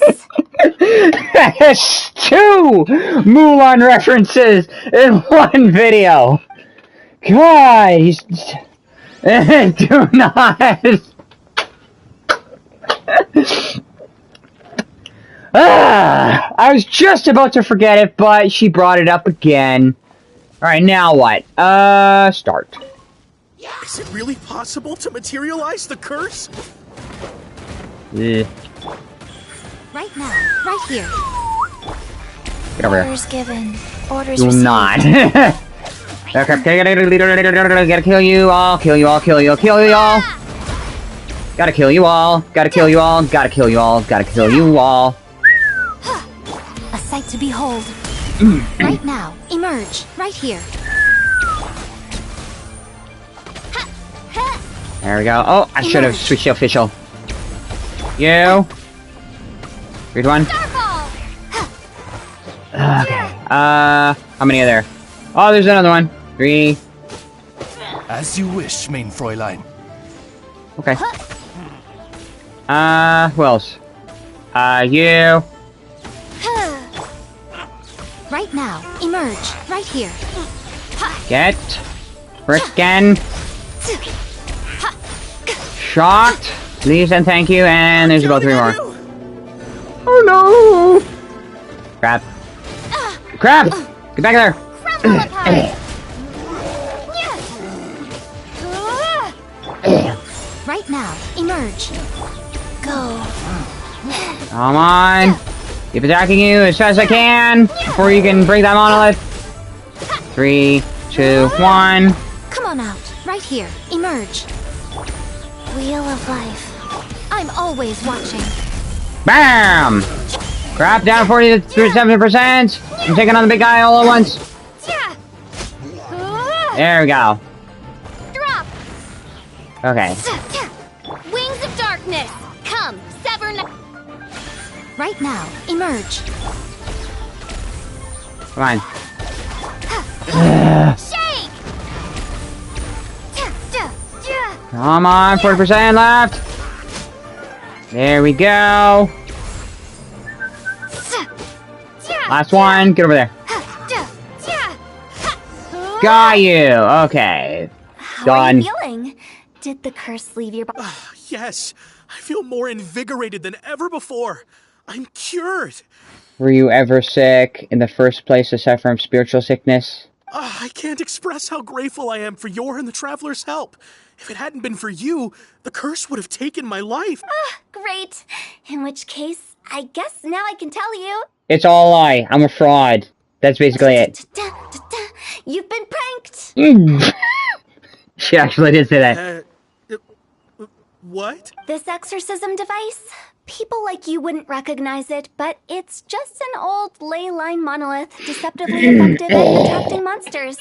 That's 2 Mulan references in one video. God, he's... Do not... I was just about to forget it, but she brought it up again. Alright, now what? Start. Is it really possible to materialize the curse? Yeah. Right now, right here. Get over here. Orders given. Orders Do received. not. Gotta kill you all, kill you all, kill you all, kill you all. Gotta kill you all, gotta kill you all, gotta kill you all, gotta kill you all. A sight to behold. Right now, emerge. Right here. There we go. Oh, I should have switched to official. You. Read one. Okay. How many are there? Oh, there's another one. 3. As you wish, main Fräulein. Okay. Who else? You. Right now, emerge. Right here. Get. Frickin'. Shocked. Please and thank you, and there's about 3 more. Oh no! Crap. Crap! Get back there! Right now, emerge. Go. Come on! Keep attacking you as fast as I can before you can break that monolith. 3, 2, 1. Come on out. Right here. Emerge. Wheel of life. I'm always watching. BAM! Crap down 40% to 70%. I'm taking on the big guy all at once. There we go. Drop. Okay. Wings of darkness. Come, sever. Right now, emerge. Come on. Shake. Come on, 40% left. There we go. Last one. Get over there. Got you. Okay. How are you feeling? Did the curse leave your body? Yes, I feel more invigorated than ever before. I'm cured. Were you ever sick in the first place aside from spiritual sickness? I can't express how grateful I am for your and the Traveler's help. If it hadn't been for you, the curse would have taken my life. Great. In which case, I guess now I can tell you. It's all a lie. I'm a fraud. That's basically it. You've been pranked. She actually did say that. What? This exorcism device? People like you wouldn't recognize it, but it's just an old ley line monolith, deceptively effective at attracting monsters.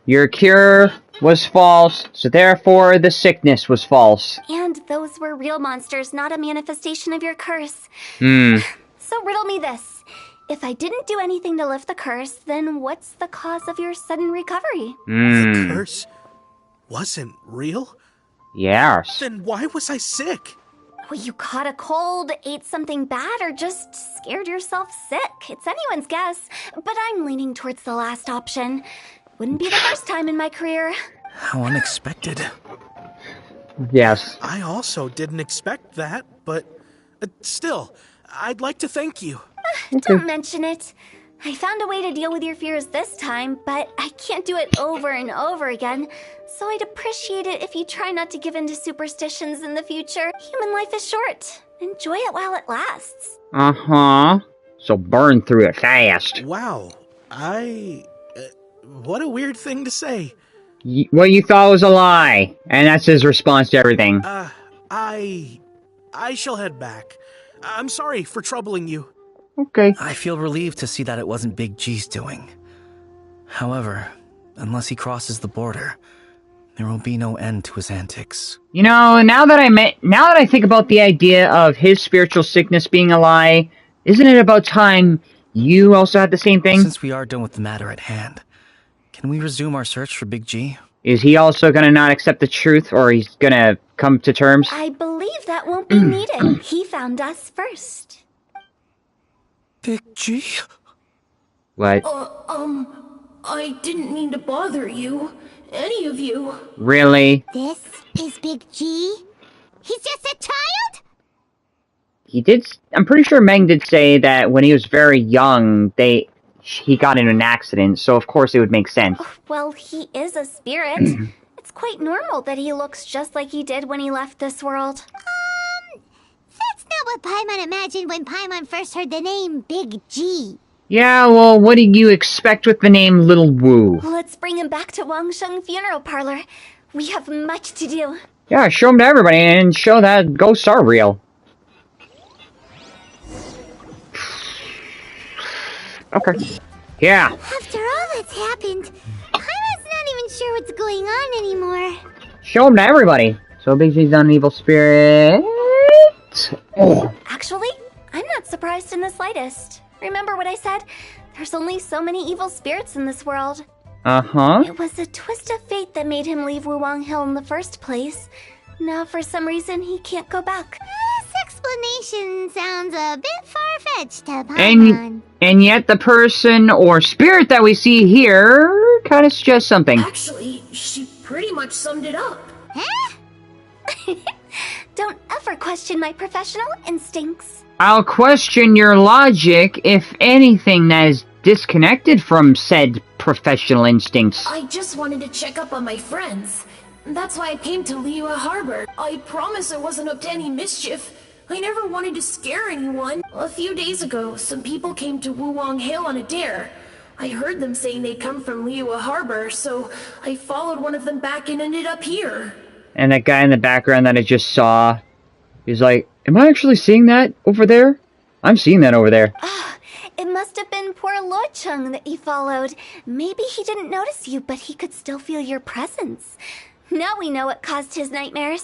Your cure was false, so therefore the sickness was false. And those were real monsters, not a manifestation of your curse. So riddle me this. If I didn't do anything to lift the curse, then what's the cause of your sudden recovery? The curse wasn't real? Yes. Then why was I sick? Well, you caught a cold, ate something bad, or just scared yourself sick. It's anyone's guess, but I'm leaning towards the last option. Wouldn't be the first time in my career. How unexpected. Yes. I also didn't expect that, but still, I'd like to thank you. Don't mention it. I found a way to deal with your fears this time, but I can't do it over and over again. So I'd appreciate it if you try not to give in to superstitions in the future. Human life is short. Enjoy it while it lasts. Uh-huh. So burn through it fast. Wow, what a weird thing to say. What you thought was a lie. And that's his response to everything. I shall head back. I'm sorry for troubling you. Okay. I feel relieved to see that it wasn't Big G's doing. However, Unless he crosses the border, there will be no end to his antics. You know, now that I think about the idea of his spiritual sickness being a lie, isn't it about time you also had the same thing? Since we are done with the matter at hand, can we resume our search for Big G? Is he also gonna not accept the truth, or he's gonna come to terms? I believe that won't be needed. He found us first. Big G? What? I didn't mean to bother you. Any of you. Really? This is Big G? He's just a child? He did. I'm pretty sure Meng did say that when he was very young, he got into an accident, so of course it would make sense. Well, he is a spirit. It's quite normal that he looks just like he did when he left this world. That's not what Paimon imagined when Paimon first heard the name Big G. Yeah, well, what do you expect with the name Little Wu? Let's bring him back to Wangsheng Funeral Parlor. We have much to do. Yeah, show him to everybody and show that ghosts are real. Okay. Yeah. After all that's happened, Paimon's not even sure what's going on anymore. Show him to everybody. So Big G's not an evil spirit. Oh. Actually, I'm not surprised in the slightest. Remember what I said? There's only so many evil spirits in this world. Uh-huh. It was a twist of fate that made him leave Wuwang Hill in the first place. Now, for some reason, he can't go back. This explanation sounds a bit far-fetched to Paimon. And yet the person or spirit that we see here kind of suggests something. Actually, she pretty much summed it up. Huh? Don't ever question my professional instincts. I'll question your logic if anything that is disconnected from said professional instincts. I just wanted to check up on my friends. That's why I came to Liyue Harbor. I promise I wasn't up to any mischief. I never wanted to scare anyone. A few days ago, some people came to Wuwang Hill on a dare. I heard them saying they'd come from Liyue Harbor, so I followed one of them back and ended up here. And that guy in the background that I just saw, he's like, am I actually seeing that over there? I'm seeing that over there. It must have been poor Lo Chung that you followed. Maybe he didn't notice you, but he could still feel your presence. Now we know what caused his nightmares.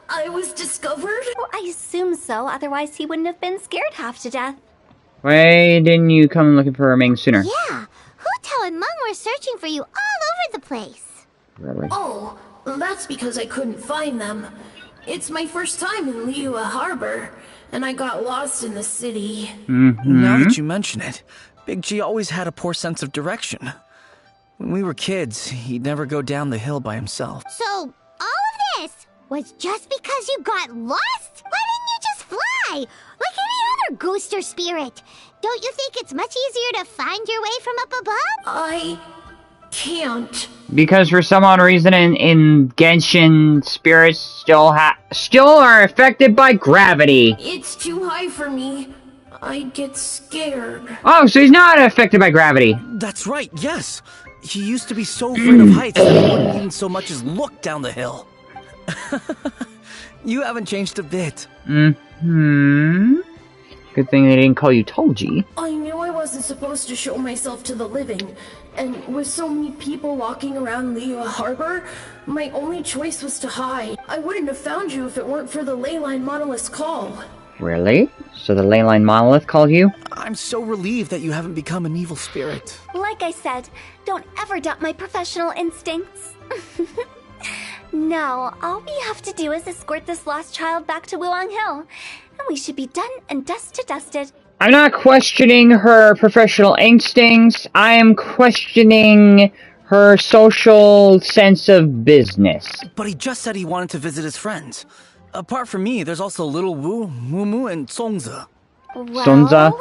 I was discovered? Well, I assume so, otherwise he wouldn't have been scared half to death. Why didn't you come looking for Ming sooner? Yeah, Hu Tao and Meng were searching for you all over the place. Really? Oh, that's because I couldn't find them. It's my first time in Liyue Harbor, and I got lost in the city. Now that you mention it, Big G always had a poor sense of direction. When we were kids, he'd never go down the hill by himself. So, all of this was just because you got lost? Why didn't you just fly? Like any other ghost or spirit? Don't you think it's much easier to find your way from up above? I can't. Because for some odd reason in Genshin, spirits still are affected by gravity. It's too high for me. I'd get scared. Oh, so he's not affected by gravity. That's right, yes. He used to be so afraid of heights that he wouldn't even so much as look down the hill. You haven't changed a bit. Good thing they didn't call you Tolji. I knew I wasn't supposed to show myself to the living, and with so many people walking around Liyue Harbor, my only choice was to hide. I wouldn't have found you if it weren't for the Leyline Monolith's call. Really? So the Leyline Monolith called you? I'm so relieved that you haven't become an evil spirit. Like I said, don't ever doubt my professional instincts. Now, all we have to do is escort this lost child back to Wuwang Hill, and we should be done and dusted. I'm not questioning her professional instincts. I am questioning her social sense of business. But he just said he wanted to visit his friends. Apart from me, there's also Little Wu, Mumu, and Songza. Well, Sonza?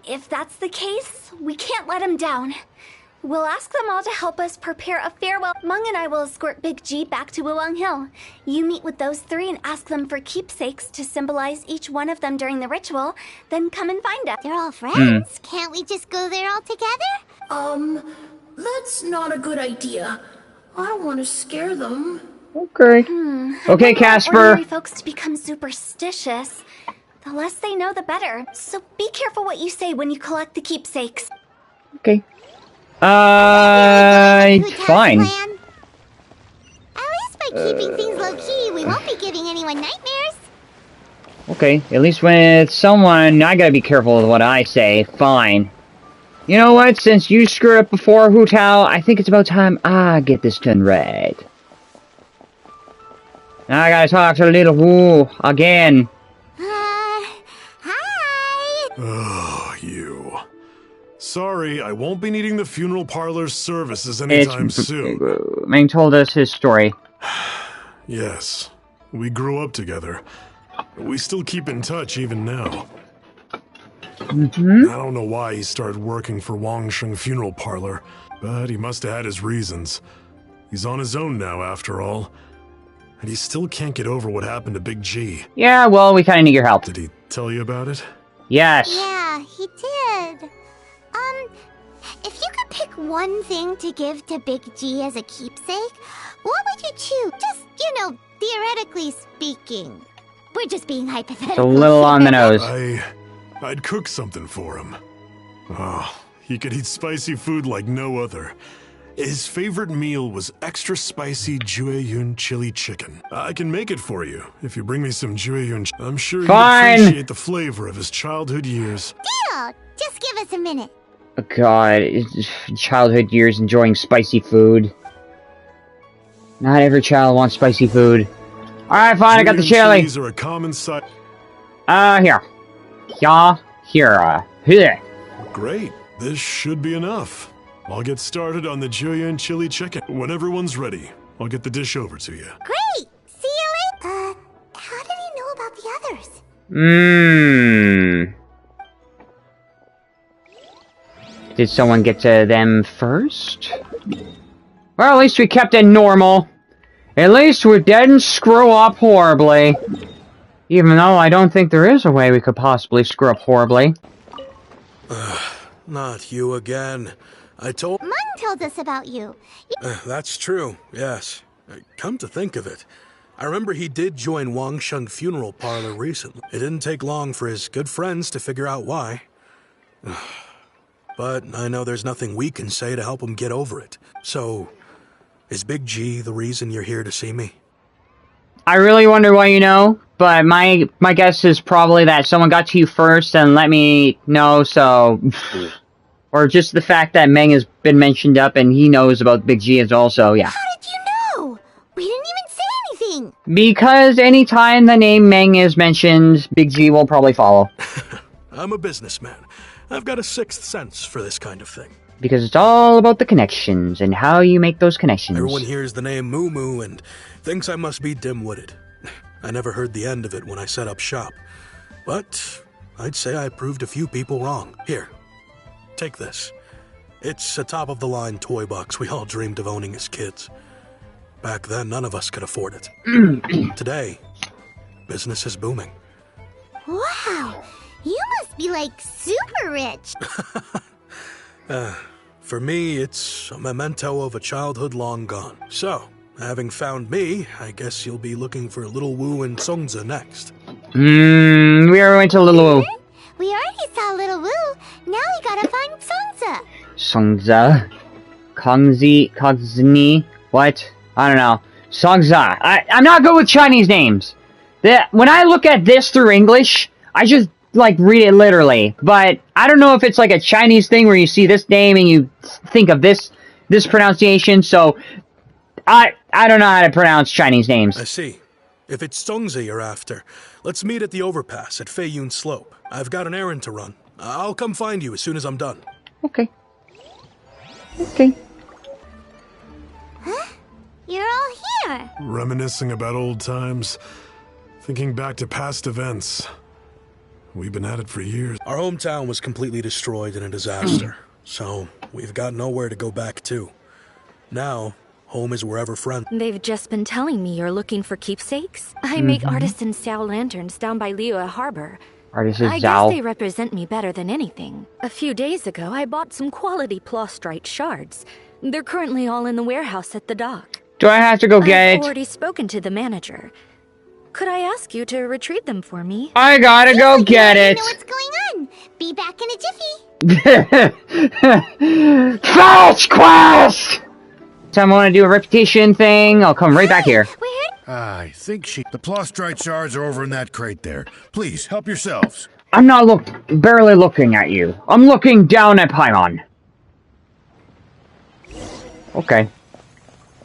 If that's the case, we can't let him down. We'll ask them all to help us prepare a farewell. Meng and I will escort Big G back to Wuwang Hill. You meet with those three and ask them for keepsakes to symbolize each one of them during the ritual, then come and find us. They're all friends. Can't we just go there all together? That's not a good idea. I don't want to scare them. Okay. Okay, Casper. Ordinary folks to become superstitious. The less they know, the better. So be careful what you say when you collect the keepsakes. Okay. Fine. Plan? At least by keeping things low-key, we won't be giving anyone nightmares. Okay, at least when it's someone, I gotta be careful with what I say. Fine. You know what? Since you screwed up before, Hu Tao, I think it's about time I get this done right. Now I gotta talk to little Wu again. Hi! Oh, you. Sorry, I won't be needing the funeral parlor's services anytime soon. Meng told us his story. Yes, we grew up together. We still keep in touch even now. I don't know why he started working for Wangsheng Funeral Parlor, but he must have had his reasons. He's on his own now, after all. And he still can't get over what happened to Big G. Yeah, well, we kinda need your help. Did he tell you about it? Yes. Yeah, he did. If you could pick one thing to give to Big G as a keepsake, what would you choose? Just, theoretically speaking. We're just being hypothetical. It's a little on the nose. I'd cook something for him. Oh, he could eat spicy food like no other. His favorite meal was extra spicy Jueyun chili chicken. I can make it for you if you bring me some Jueyun. I'm sure you'd appreciate the flavor of his childhood years. Deal! Just give us a minute. Oh god, childhood years enjoying spicy food. Not every child wants spicy food. Alright, fine, I got the chili. Chilies are a common size. Here. Here. Great. This should be enough. I'll get started on the Jueyun chili chicken. When everyone's ready, I'll get the dish over to you. Great! See you later! How did he know about the others? Did someone get to them first? Well, at least we kept it normal. At least we didn't screw up horribly. Even though I don't think there is a way we could possibly screw up horribly. Not you again. Mung told us about you. That's true, yes. Come to think of it, I remember he did join Wangsheng Funeral Parlor recently. It didn't take long for his good friends to figure out why. But I know there's nothing we can say to help him get over it. So, is Big G the reason you're here to see me? I really wonder why you know, but my guess is probably that someone got to you first and let me know, so... Or just the fact that Meng has been mentioned up and he knows about Big G as also, yeah. How did you know? We didn't even say anything! Because anytime the name Meng is mentioned, Big G will probably follow. I'm a businessman. I've got a sixth sense for this kind of thing. Because it's all about the connections and how you make those connections. Everyone hears the name Moo Moo and thinks I must be dim-witted. I never heard the end of it when I set up shop. But I'd say I proved a few people wrong. Here, take this. It's a top-of-the-line toy box we all dreamed of owning as kids. Back then, none of us could afford it. Today, business is booming. Wow! You must be, like, super rich! For me, it's a memento of a childhood long gone. So, having found me, I guess you'll be looking for Little Wu and Songza next. We already went to Little Wu. We already saw Little Wu. Now we gotta find Songza. Songza? Kongzni? What? I don't know. Songza. I'm not good with Chinese names. When I look at this through English, I just, like, read it literally. But I don't know if it's like a Chinese thing where you see this name and you think of this pronunciation, so I don't know how to pronounce Chinese names. I see. If it's Songza you're after, let's meet at the overpass at Feiyun Slope. I've got an errand to run. I'll come find you as soon as I'm done. Okay. Okay. Huh? You're all here. Reminiscing about old times. Thinking back to past events. We've been at it for years. Our hometown was completely destroyed in a disaster, so we've got nowhere to go back to. Now, home is wherever friends. They've just been telling me you're looking for keepsakes. I make artisan Xiao lanterns down by Liyue Harbor. Artisan I guess they represent me better than anything. A few days ago, I bought some quality Plostrite shards. They're currently all in the warehouse at the dock. Do I have to go get it? I've already spoken to the manager. Could I ask you to retrieve them for me? I gotta go get it. I know what's going on. Be back in a jiffy. Fetch quest! Time I want to do a reputation thing, I'll come right back here. I think the Plostrite shards are over in that crate there. Please, help yourselves. I'm not barely looking at you. I'm looking down at Paimon. Okay.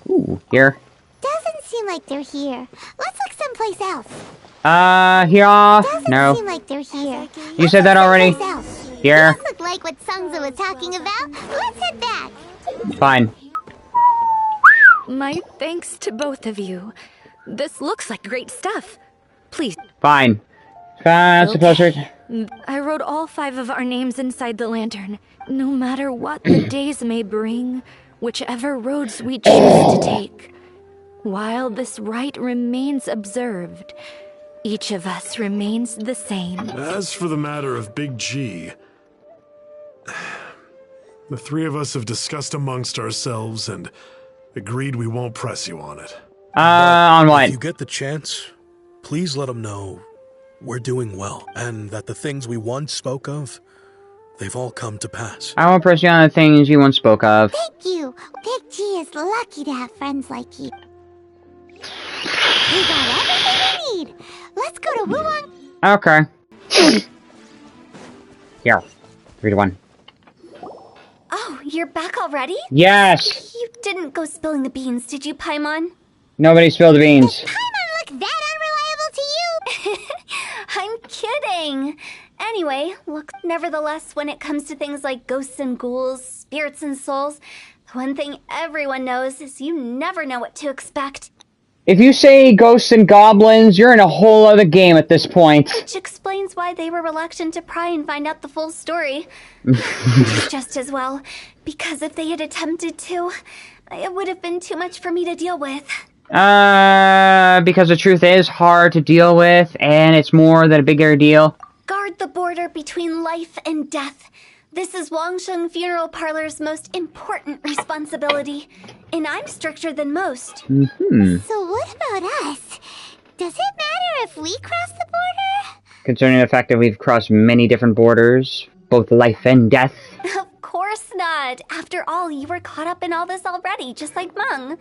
Ooh, here. Doesn't seem like they're here. Let's look someplace else. Here? Doesn't No. seem like they're here. You said that already? Here. Doesn't look like what Sungza was talking about. Let's head back. Fine. My thanks to both of you. This looks like great stuff. Please. Fine. Fast, closer. I wrote all 5 of our names inside the lantern. No matter what the days may bring, whichever roads we choose to take. While this rite remains observed, each of us remains the same. As for the matter of Big G, the 3 of us have discussed amongst ourselves and agreed we won't press you on it. On what? If you get the chance, please let them know we're doing well, and that the things we once spoke of, they've all come to pass. I won't press you on the things you once spoke of. Thank you. Big G is lucky to have friends like you. We got everything we need. Let's go to Wuhan. Okay. Here. 3 to 1. Oh, you're back already? Yes! You didn't go spilling the beans, did you, Paimon? Nobody spilled the beans. Does Paimon look that unreliable to you? I'm kidding. Anyway, look, nevertheless, when it comes to things like ghosts and ghouls, spirits and souls, the one thing everyone knows is you never know what to expect. If you say ghosts and goblins, you're in a whole other game at this point. Which explains why they were reluctant to pry and find out the full story. Just as well, because if they had attempted to, it would have been too much for me to deal with. Because the truth is hard to deal with, and it's more than a bigger deal. Guard the border between life and death. This is Wangsheng Funeral Parlor's most important responsibility, and I'm stricter than most. So what about us? Does it matter if we cross the border? Concerning the fact that we've crossed many different borders, both life and death. Of course not. After all, you were caught up in all this already, just like Meng.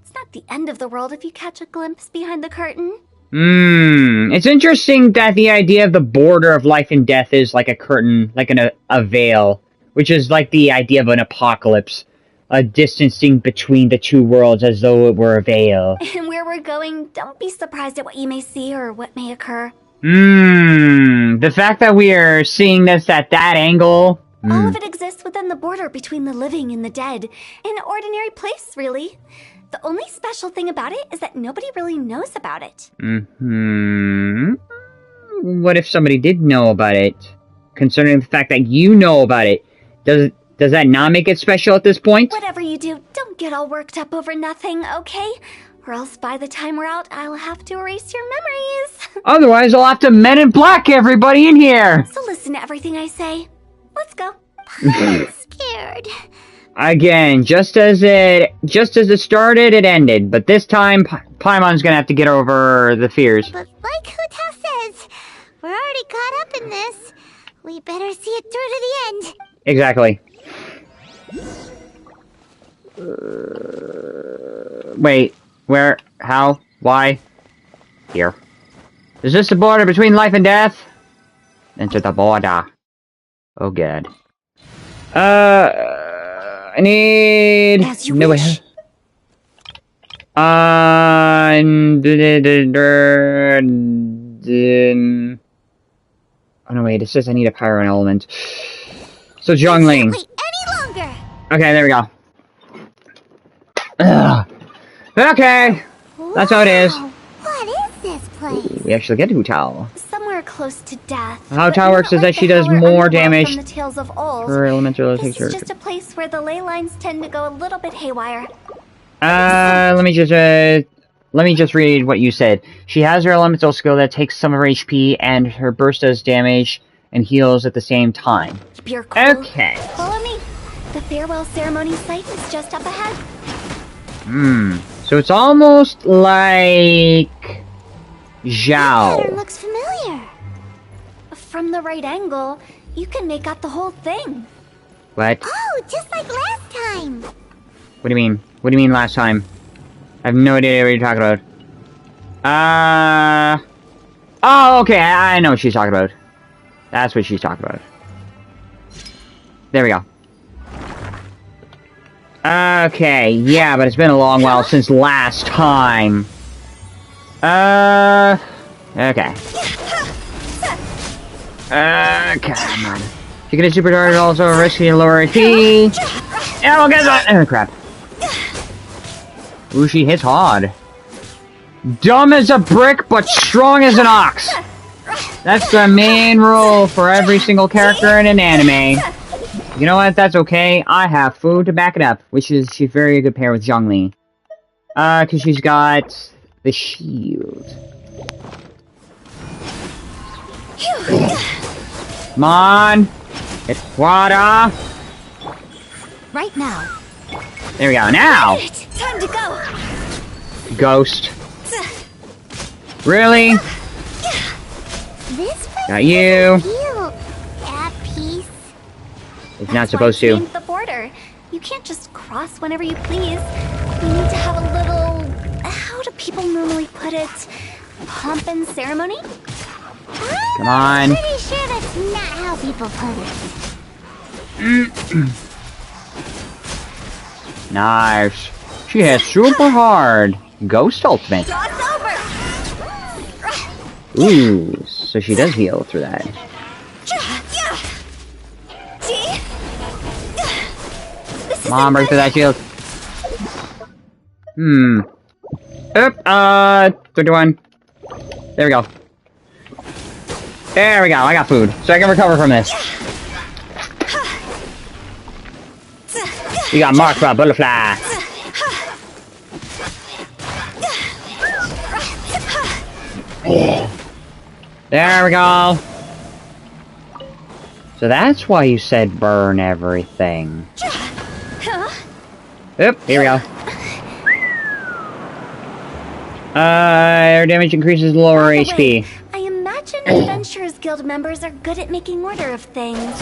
It's not the end of the world if you catch a glimpse behind the curtain. It's interesting that the idea of the border of life and death is like a curtain, like a veil, which is like the idea of an apocalypse, a distancing between the two worlds as though it were a veil. And where we're going, don't be surprised at what you may see or what may occur. The fact that we are seeing this at that angle. All of it exists within the border between the living and the dead. An ordinary place, really. The only special thing about it is that nobody really knows about it. What if somebody did know about it? Concerning the fact that you know about it, does that not make it special at this point? Whatever you do, don't get all worked up over nothing, okay? Or else by the time we're out, I'll have to erase your memories. Otherwise, I'll have to Men in Black everybody in here! So listen to everything I say. Let's go. I'm scared. Again, just as it started, it ended. But this time, Paimon's gonna have to get over the fears. But like Hu-Tao says, we're already caught up in this. We better see it through to the end. Exactly. Wait, where? How? Why? Here. Is this the border between life and death? Enter the border. Oh god. I need... As you wish. Oh no, wait, it says I need a pyro element. So Zhongling. Wait any longer. Okay, there we go. Ugh. Okay, that's how it is. What is this place? We actually get Hu-Tao. Somewhere close to death. How but Tao not works is like that she the does hell or more underworld damage from the tales of old. her elemental This takes her. is just a place where the ley lines tend to go a little bit haywire. Let me just read what you said. She has her elemental skill that takes some of her HP, and her burst does damage and heals at the same time. Keep your cool. Okay. Follow me. The farewell ceremony site is just up ahead. So it's almost like Pattern Zhao. looks familiar. From the right angle, You can make out the whole thing. What? Oh, just like last time. What do you mean? What do you mean last time? I have no idea what you're talking about. Oh, okay, I know what she's talking about. That's what she's talking about. There we go. Okay, yeah, but it's been a long while since last time. Okay. Come on. You get a super dart, also risky and lower HP. Yeah, well, guess what? Oh, crap. Ooh, she hits hard. Dumb as a brick, but strong as an ox. That's the main rule for every single character in an anime. You know what? That's okay. I have food to back it up, which is she's very good pair with Zhongli. Cause she's got the shield. Come on! It's water! Right now. There we go. Now! Time to go. Ghost. Really? This place Got you. feel at peace. It's not supposed to. The border. You can't just cross whenever you please. You need to have a little... How do people normally put it? Pomp and ceremony? Come on. I'm pretty sure that's not how people put it. Nice. She hits super hard. Ghost ultimate. Ooh, so she does heal through that. Come on, break through that shield. Oop, 31. There we go. There we go, I got food, so I can recover from this. You got marked by a butterfly. There we go. So that's why you said burn everything. Oop, here we go. Air damage increases lower HP. I imagine Adventurers Guild members are good at making order of things.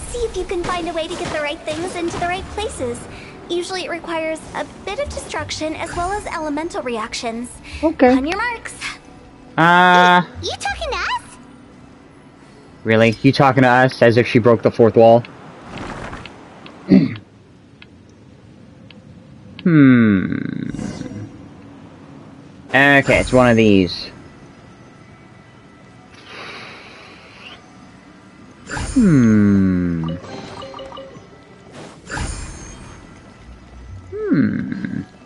See if you can find a way to get the right things into the right places. Usually it requires a bit of destruction as well as elemental reactions. Okay. On your marks. You talking to us? Really? You talking to us as if she broke the fourth wall? Okay, it's one of these.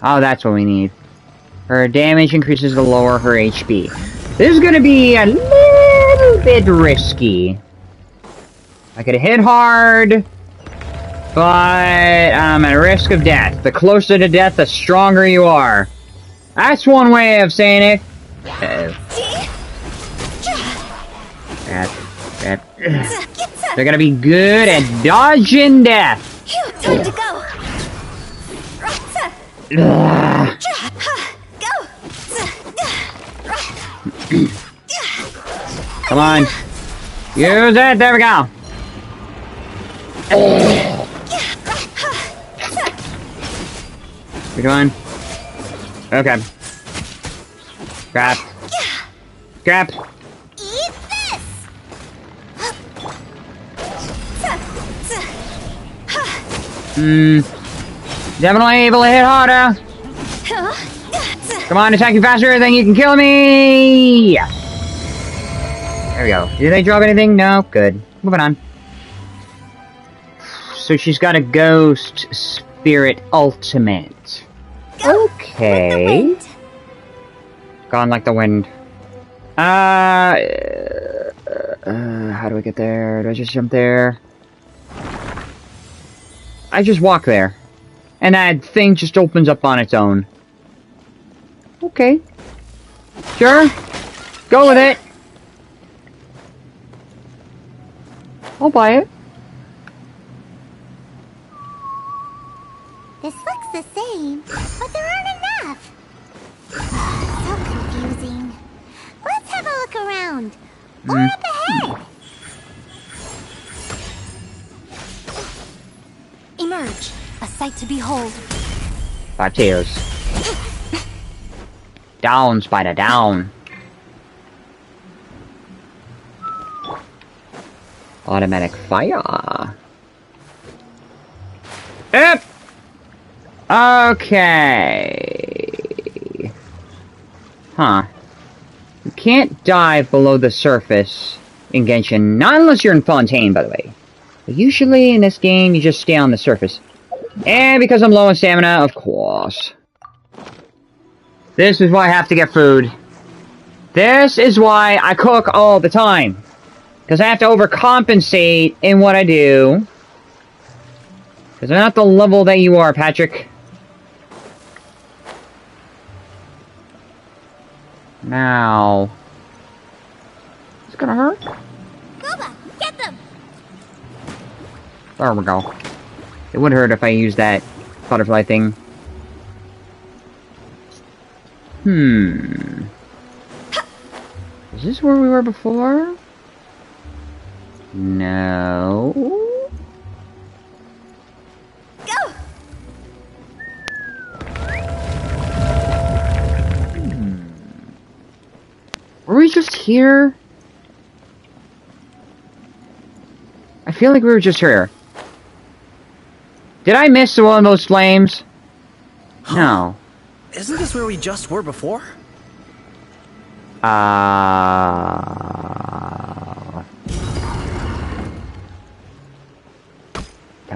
Oh, that's what we need. Her damage increases to lower her HP. This is gonna be a little bit risky. I could hit hard, but I'm at risk of death. The closer to death, the stronger you are. That's one way of saying it. They're gonna be good at dodging death. Time to go. Come on. Use it. There we go. We're doing. Okay. Crap. Crap. Eat this! Definitely able to hit harder. Come on, attack you faster, then you can kill me! There we go. Did they drop anything? No? Good. Moving on. So she's got a Ghost Spirit Ultimate. Okay. Gone like the wind. How do I get there? Do I just jump there? I just walk there. And that thing just opens up on its own. Okay. Sure. Go with it. I'll buy it. This looks the same, but there aren't enough. So confusing. Let's have a look around. Or up ahead. emerge, a sight to behold. 5 tears. Down, spider, down. Automatic fire. Yep. Okay. Huh. You can't dive below the surface in Genshin, not unless you're in Fontaine, by the way. But usually in this game, you just stay on the surface. And because I'm low on stamina, of course. This is why I have to get food. This is why I cook all the time. Because I have to overcompensate in what I do. Because I'm not the level that you are, Patrick. Now... Is it gonna hurt? Boba, get them! There we go. It would hurt if I used that butterfly thing. Is this where we were before? No. Go! Were we just here? I feel like we were just here. Did I miss one of those flames? No. Isn't this where we just were before? Damn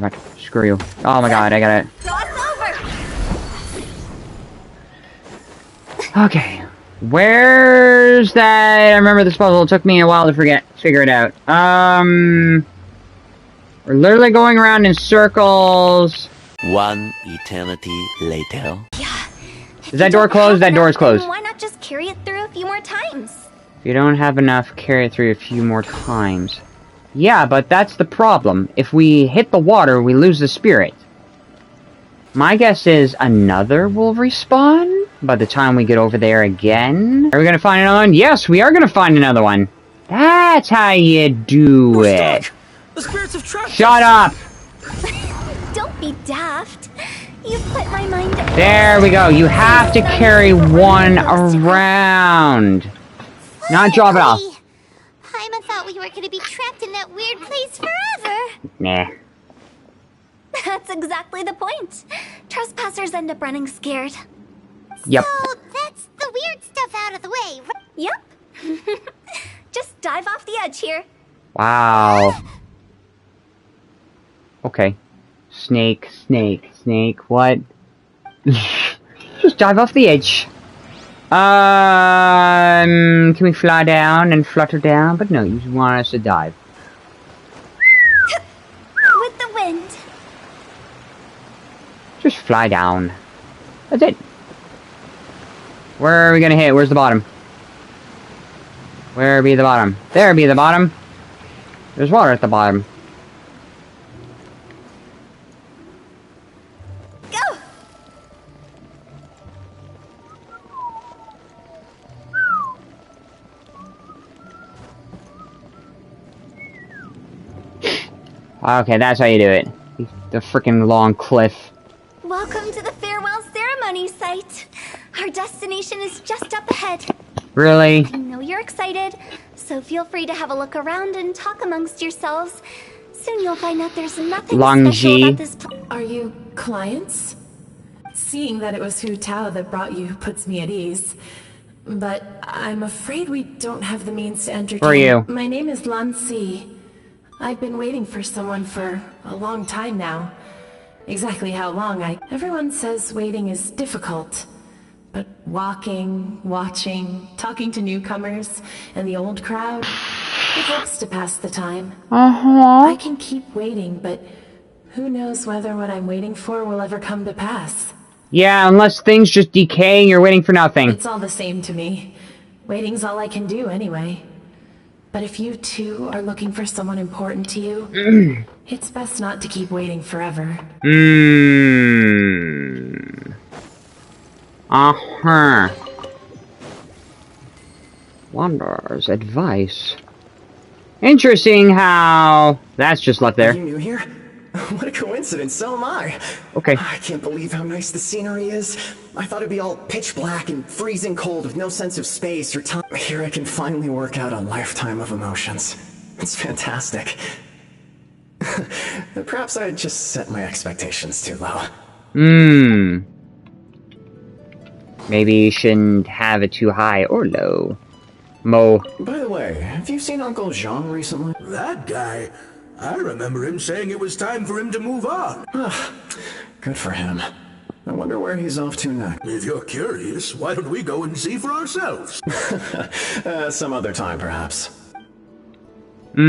it. Screw you. Oh my god, I got it. Okay. Where's that? I remember this puzzle. It took me a while to figure it out. We're literally going around in circles. One eternity later. Yeah. Is that door closed? That door is closed. Why not just carry it through a few more times? If you don't have enough, carry it through a few more times. Yeah, but that's the problem. If we hit the water, we lose the spirit. My guess is another will respawn by the time we get over there again. Are we gonna find another one? Yes, we are gonna find another one. That's how you do it. The spirits of trash. Shut up! Don't be daft. You put my mind at There we go. You have to carry one around. Not drop it off. Paimon thought we were gonna be trapped in that weird place forever. Nah. That's exactly the point. Trespassers end up running scared. Yep. So that's the weird stuff out of the way, right? Yep. Just dive off the edge here. Wow. Okay. Snake, snake, snake, what? Just dive off the edge. Can we fly down and flutter down? But no, you want us to dive. With the wind. Just fly down. That's it. Where are we gonna hit? Where's the bottom? Where be the bottom? There be the bottom. There's water at the bottom. Go! Okay, that's how you do it. The freaking long cliff. Welcome to the farewell ceremony site. Our destination is just up ahead. Really? I know you're excited, so feel free to have a look around and talk amongst yourselves. Soon you'll find out there's nothing special about this place. Are you clients? Seeing that it was Hu Tao that brought you puts me at ease. But I'm afraid we don't have the means to entertain. Who are you? My name is Lan Si. I've been waiting for someone for a long time now. Exactly how long, Everyone says waiting is difficult. But walking, watching, talking to newcomers, and the old crowd, it helps to pass the time. I can keep waiting, but who knows whether what I'm waiting for will ever come to pass. Yeah, unless things just decay and you're waiting for nothing. It's all the same to me. Waiting's all I can do anyway. But if you too are looking for someone important to you, it's best not to keep waiting forever. Uh-huh. Wanderer's advice. Interesting how... That's just left there. Are you new here? what a coincidence, so am I. Okay. I can't believe how nice the scenery is. I thought it'd be all pitch black and freezing cold with no sense of space or time. Here I can finally work out a lifetime of emotions. It's fantastic. Perhaps I just set my expectations too low. Maybe you shouldn't have it too high or low. Mo. By the way, have you seen Uncle Jean recently? That guy? I remember him saying it was time for him to move on. Good for him. I wonder where he's off to next. If you're curious, why don't we go and see for ourselves? Some other time, perhaps. So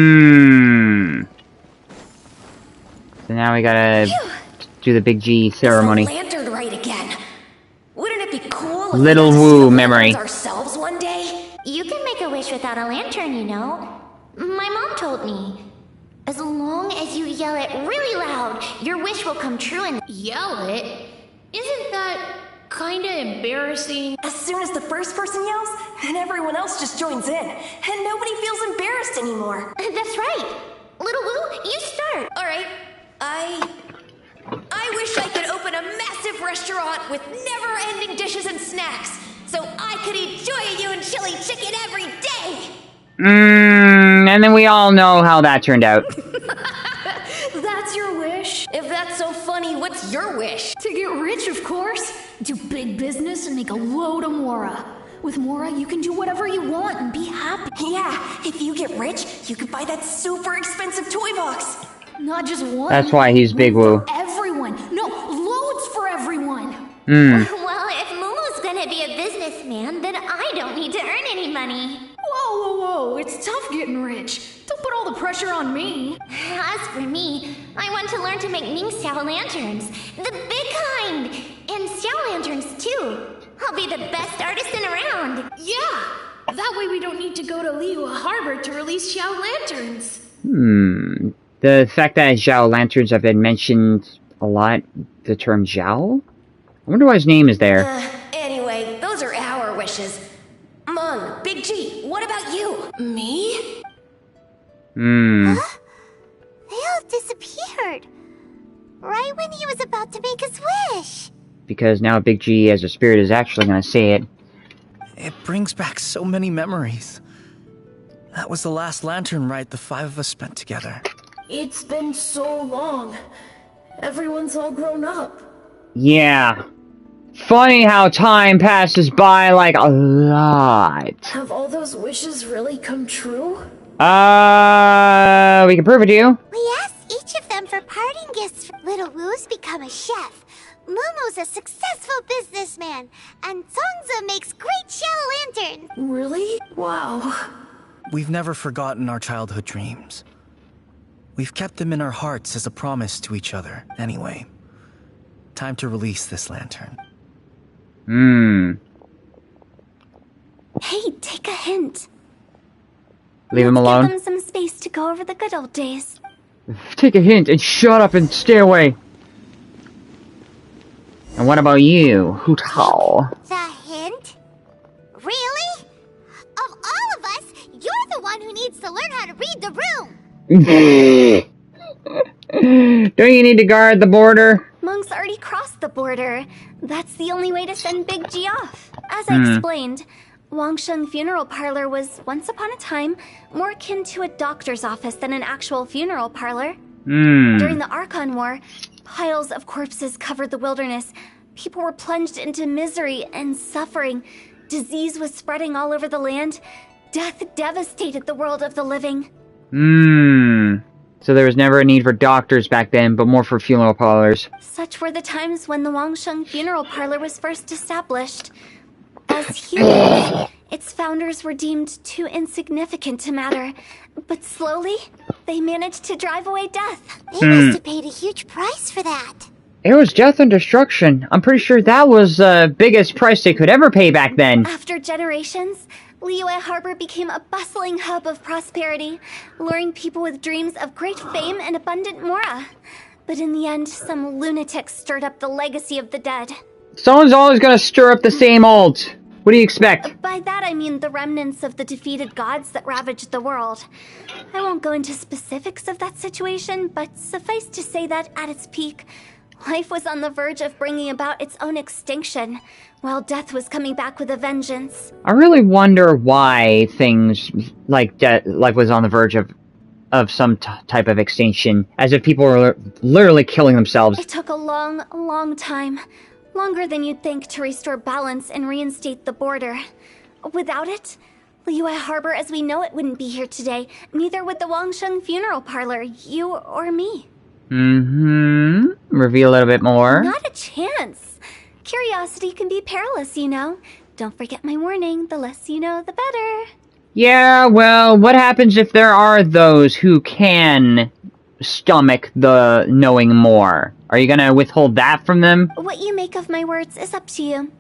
now we gotta do the big G ceremony. Is the lantern right again? Wouldn't it be cool if Little we got to Woo see the memory. lanterns ourselves one day? You can make a wish without a lantern, you know. My mom told me. As long as you yell it really loud, your wish will come true and— Yell it? Isn't that kinda embarrassing? As soon as the first person yells, then everyone else just joins in, and nobody feels embarrassed anymore. That's right. Little Woo, you start. Alright, I wish I could open a massive restaurant with never-ending dishes and snacks, so I could eat Joy and chili chicken every day! And then we all know how that turned out. That's your wish? If that's so funny, what's your wish? To get rich, of course. Do big business and make a load of Mora. With Mora, you can do whatever you want and be happy. Yeah, if you get rich, you could buy that super expensive toy box. Not just one. That's why he's Big Woo. For everyone. No, loads for everyone. Well, if Momo's gonna be a businessman, then I don't need to earn any money. Whoa. It's tough getting rich. Don't put all the pressure on me. As for me, I want to learn to make Ming Xiao lanterns. The big kind! And Xiao lanterns, too. I'll be the best artisan around. Yeah! That way we don't need to go to Liyue Harbor to release Xiao lanterns. The fact that Zhao lanterns have been mentioned a lot, the term Zhao? I wonder why his name is there. Anyway, those are our wishes. Mung, Big G, what about you? Me? Huh? They all disappeared. Right when he was about to make his wish. Because now Big G as a spirit is actually gonna say it. It brings back so many memories. That was the last lantern ride the five of us spent together. It's been so long. Everyone's all grown up. Yeah. Funny how time passes by like a lot. Have all those wishes really come true? We can prove it to you. We asked each of them for parting gifts. Little Woo's become a chef. Momo's a successful businessman. And Songza makes great Xiao lanterns. Really? Wow. We've never forgotten our childhood dreams. We've kept them in our hearts as a promise to each other. Anyway, time to release this lantern. Hey, take a hint. Leave him Give alone. them some space to go over the good old days. Take a hint and shut up and stay away. And what about you, Hu Tao? The hint? Really? Of all of us, you're the one who needs to learn how to read the room. Don't you need to guard the border? Monk's already crossed the border. That's the only way to send Big G off. As I explained, Wangsheng Funeral Parlor was, once upon a time, more akin to a doctor's office than an actual funeral parlor. During the Archon War, piles of corpses covered the wilderness. People were plunged into misery and suffering. Disease was spreading all over the land. Death devastated the world of the living. So there was never a need for doctors back then, but more for funeral parlors. Such were the times when the Wangsheng Funeral Parlor was first established. As heroes, its founders were deemed too insignificant to matter. But slowly, they managed to drive away death. They must have paid a huge price for that. It was death and destruction. I'm pretty sure that was the biggest price they could ever pay back then. After generations, Liyue Harbor became a bustling hub of prosperity, luring people with dreams of great fame and abundant mora. But in the end, some lunatics stirred up the legacy of the dead. Someone's always gonna stir up the same old. What do you expect? By that I mean the remnants of the defeated gods that ravaged the world. I won't go into specifics of that situation, but suffice to say that at its peak, life was on the verge of bringing about its own extinction, while death was coming back with a vengeance. I really wonder why things like that, was on the verge of some type of extinction, as if people were literally killing themselves. It took a long, long time. Longer than you'd think to restore balance and reinstate the border. Without it, Liyue Harbor as we know it wouldn't be here today. Neither would the Wangsheng Funeral Parlor, you or me. Reveal a little bit more. Not a chance. Curiosity can be perilous, you know. Don't forget my warning. The less you know, the better. Yeah, well, what happens if there are those who can stomach the knowing more? Are you gonna withhold that from them? What you make of my words is up to you.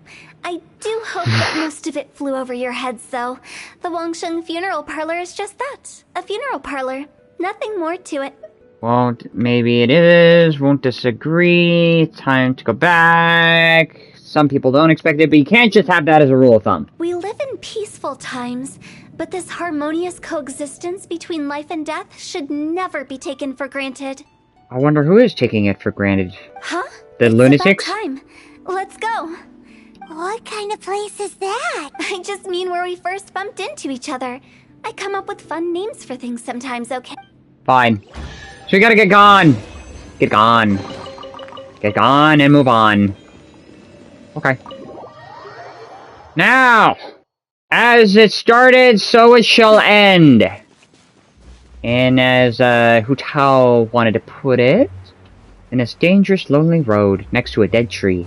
I do hope that most of it flew over your heads, though. The Wangsheng Funeral Parlor is just that. A funeral parlor. Nothing more to it. Well, maybe it is. Won't disagree. Time to go back. Some people don't expect it, but you can't just have that as a rule of thumb. We live in peaceful times, but this harmonious coexistence between life and death should never be taken for granted. I wonder who is taking it for granted. Huh? The lunatics? It's about time. Let's go. What kind of place is that? I just mean where we first bumped into each other. I come up with fun names for things sometimes, okay? Fine. So we gotta get gone. Get gone. Get gone and move on. Okay. Now, as it started, so it shall end. And as Hu Tao wanted to put it, in this dangerous, lonely road next to a dead tree.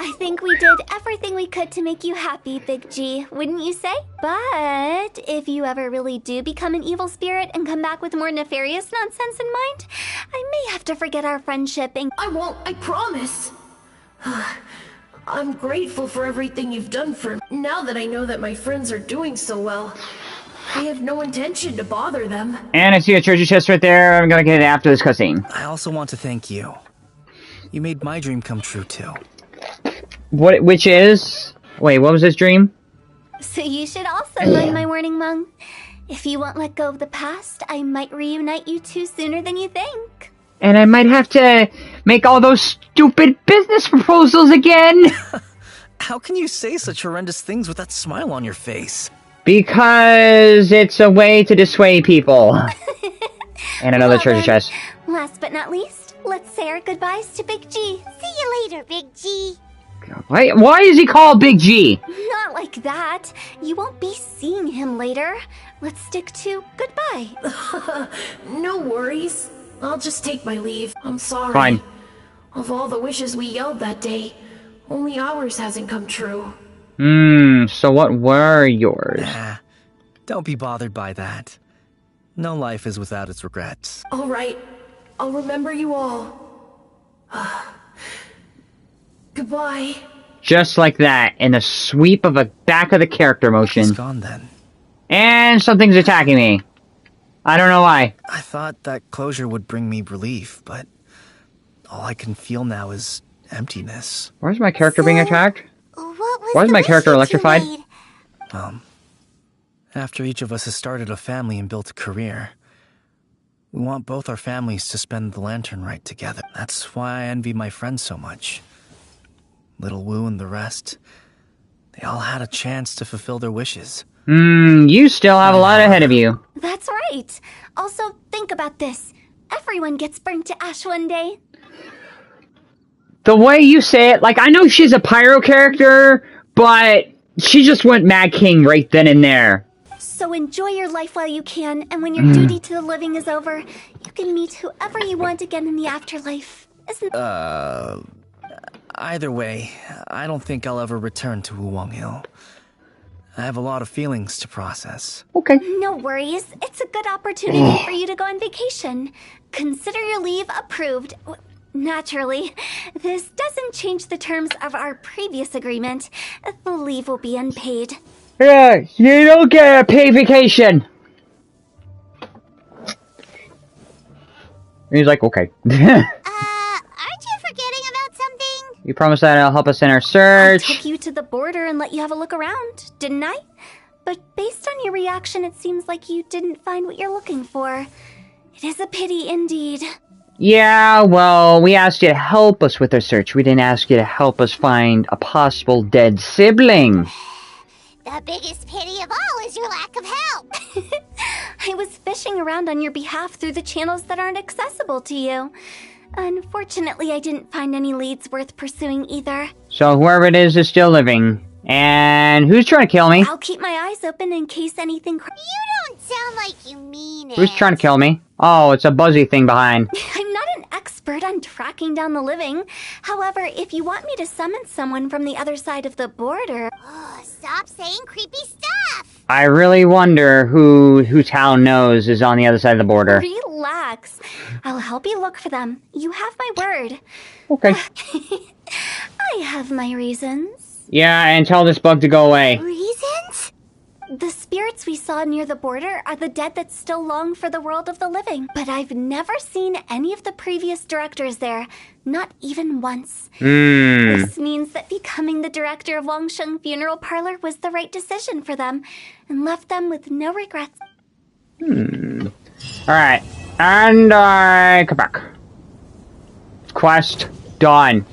I think we did everything we could to make you happy, Big G, wouldn't you say? But if you ever really do become an evil spirit and come back with more nefarious nonsense in mind, I may have to forget our friendship and— I won't, I promise. I'm grateful for everything you've done for me. Now that I know that my friends are doing so well, I have no intention to bother them. And I see a treasure chest right there. I'm gonna get it after this cutscene. I also want to thank you. You made my dream come true, too. Which is? Wait, what was this dream? So you should also mind my warning, Mung. If you won't let go of the past, I might reunite you two sooner than you think. And I might have to make all those stupid business proposals again! How can you say such horrendous things with that smile on your face? Because it's a way to dissuade people. And another treasure chest. Last but not least, let's say our goodbyes to Big G. See you later, Big G. Why is he called Big G? Not like that. You won't be seeing him later. Let's stick to goodbye. No worries. I'll just take my leave. I'm sorry. Fine. Of all the wishes we yelled that day, only ours hasn't come true. So what were yours? Nah, don't be bothered by that. No life is without its regrets. All right. I'll remember you all. Goodbye. Just like that, in the sweep of a back of the character motion. He's gone then. And something's attacking me. I don't know why. I thought that closure would bring me relief, but all I can feel now is emptiness. Why is my character being attacked? Why is my wish character that you electrified? made? After each of us has started a family and built a career, we want both our families to spend the Lantern Rite together. That's why I envy my friends so much. Little Wu and the rest, they all had a chance to fulfill their wishes. You still have a lot ahead of you. That's right. Also, think about this. Everyone gets burnt to ash one day. The way you say it, like, I know she's a pyro character, but she just went Mad King right then and there. So enjoy your life while you can, and when your duty to the living is over, you can meet whoever you want again in the afterlife. Isn't— Either way, I don't think I'll ever return to Wuwang Hill. I have a lot of feelings to process. Okay. No worries. It's a good opportunity for you to go on vacation. Consider your leave approved. Naturally, this doesn't change the terms of our previous agreement. The leave will be unpaid. Yeah, you don't get a paid vacation. He's like, okay. Aren't you forgetting about something? You promised that it'll help us in our I search. took you to the border and let you have a look around, didn't I? But based on your reaction, it seems like you didn't find what you're looking for. It is a pity indeed. Yeah, well, we asked you to help us with our search. We didn't ask you to help us find a possible dead sibling. The biggest pity of all is your lack of help. I was fishing around on your behalf through the channels that aren't accessible to you. Unfortunately, I didn't find any leads worth pursuing either. So whoever it is still living. And who's trying to kill me? I'll keep my eyes open in case anything... You don't sound like you mean it. Who's trying to kill me? Oh, it's a buzzy thing behind. I'm not an expert on tracking down the living. However, if you want me to summon someone from the other side of the border... Oh, stop saying creepy stuff. I really wonder who Tao knows is on the other side of the border. Relax. I'll help you look for them. You have my word. Okay. I have my reasons. Yeah, and tell this bug to go away. Reasons? The spirits we saw near the border are the dead that still long for the world of the living. But I've never seen any of the previous directors there. Not even once. This means that becoming the director of Wangsheng Funeral Parlor was the right decision for them, and left them with no regrets. Alright, and I come back. Quest done.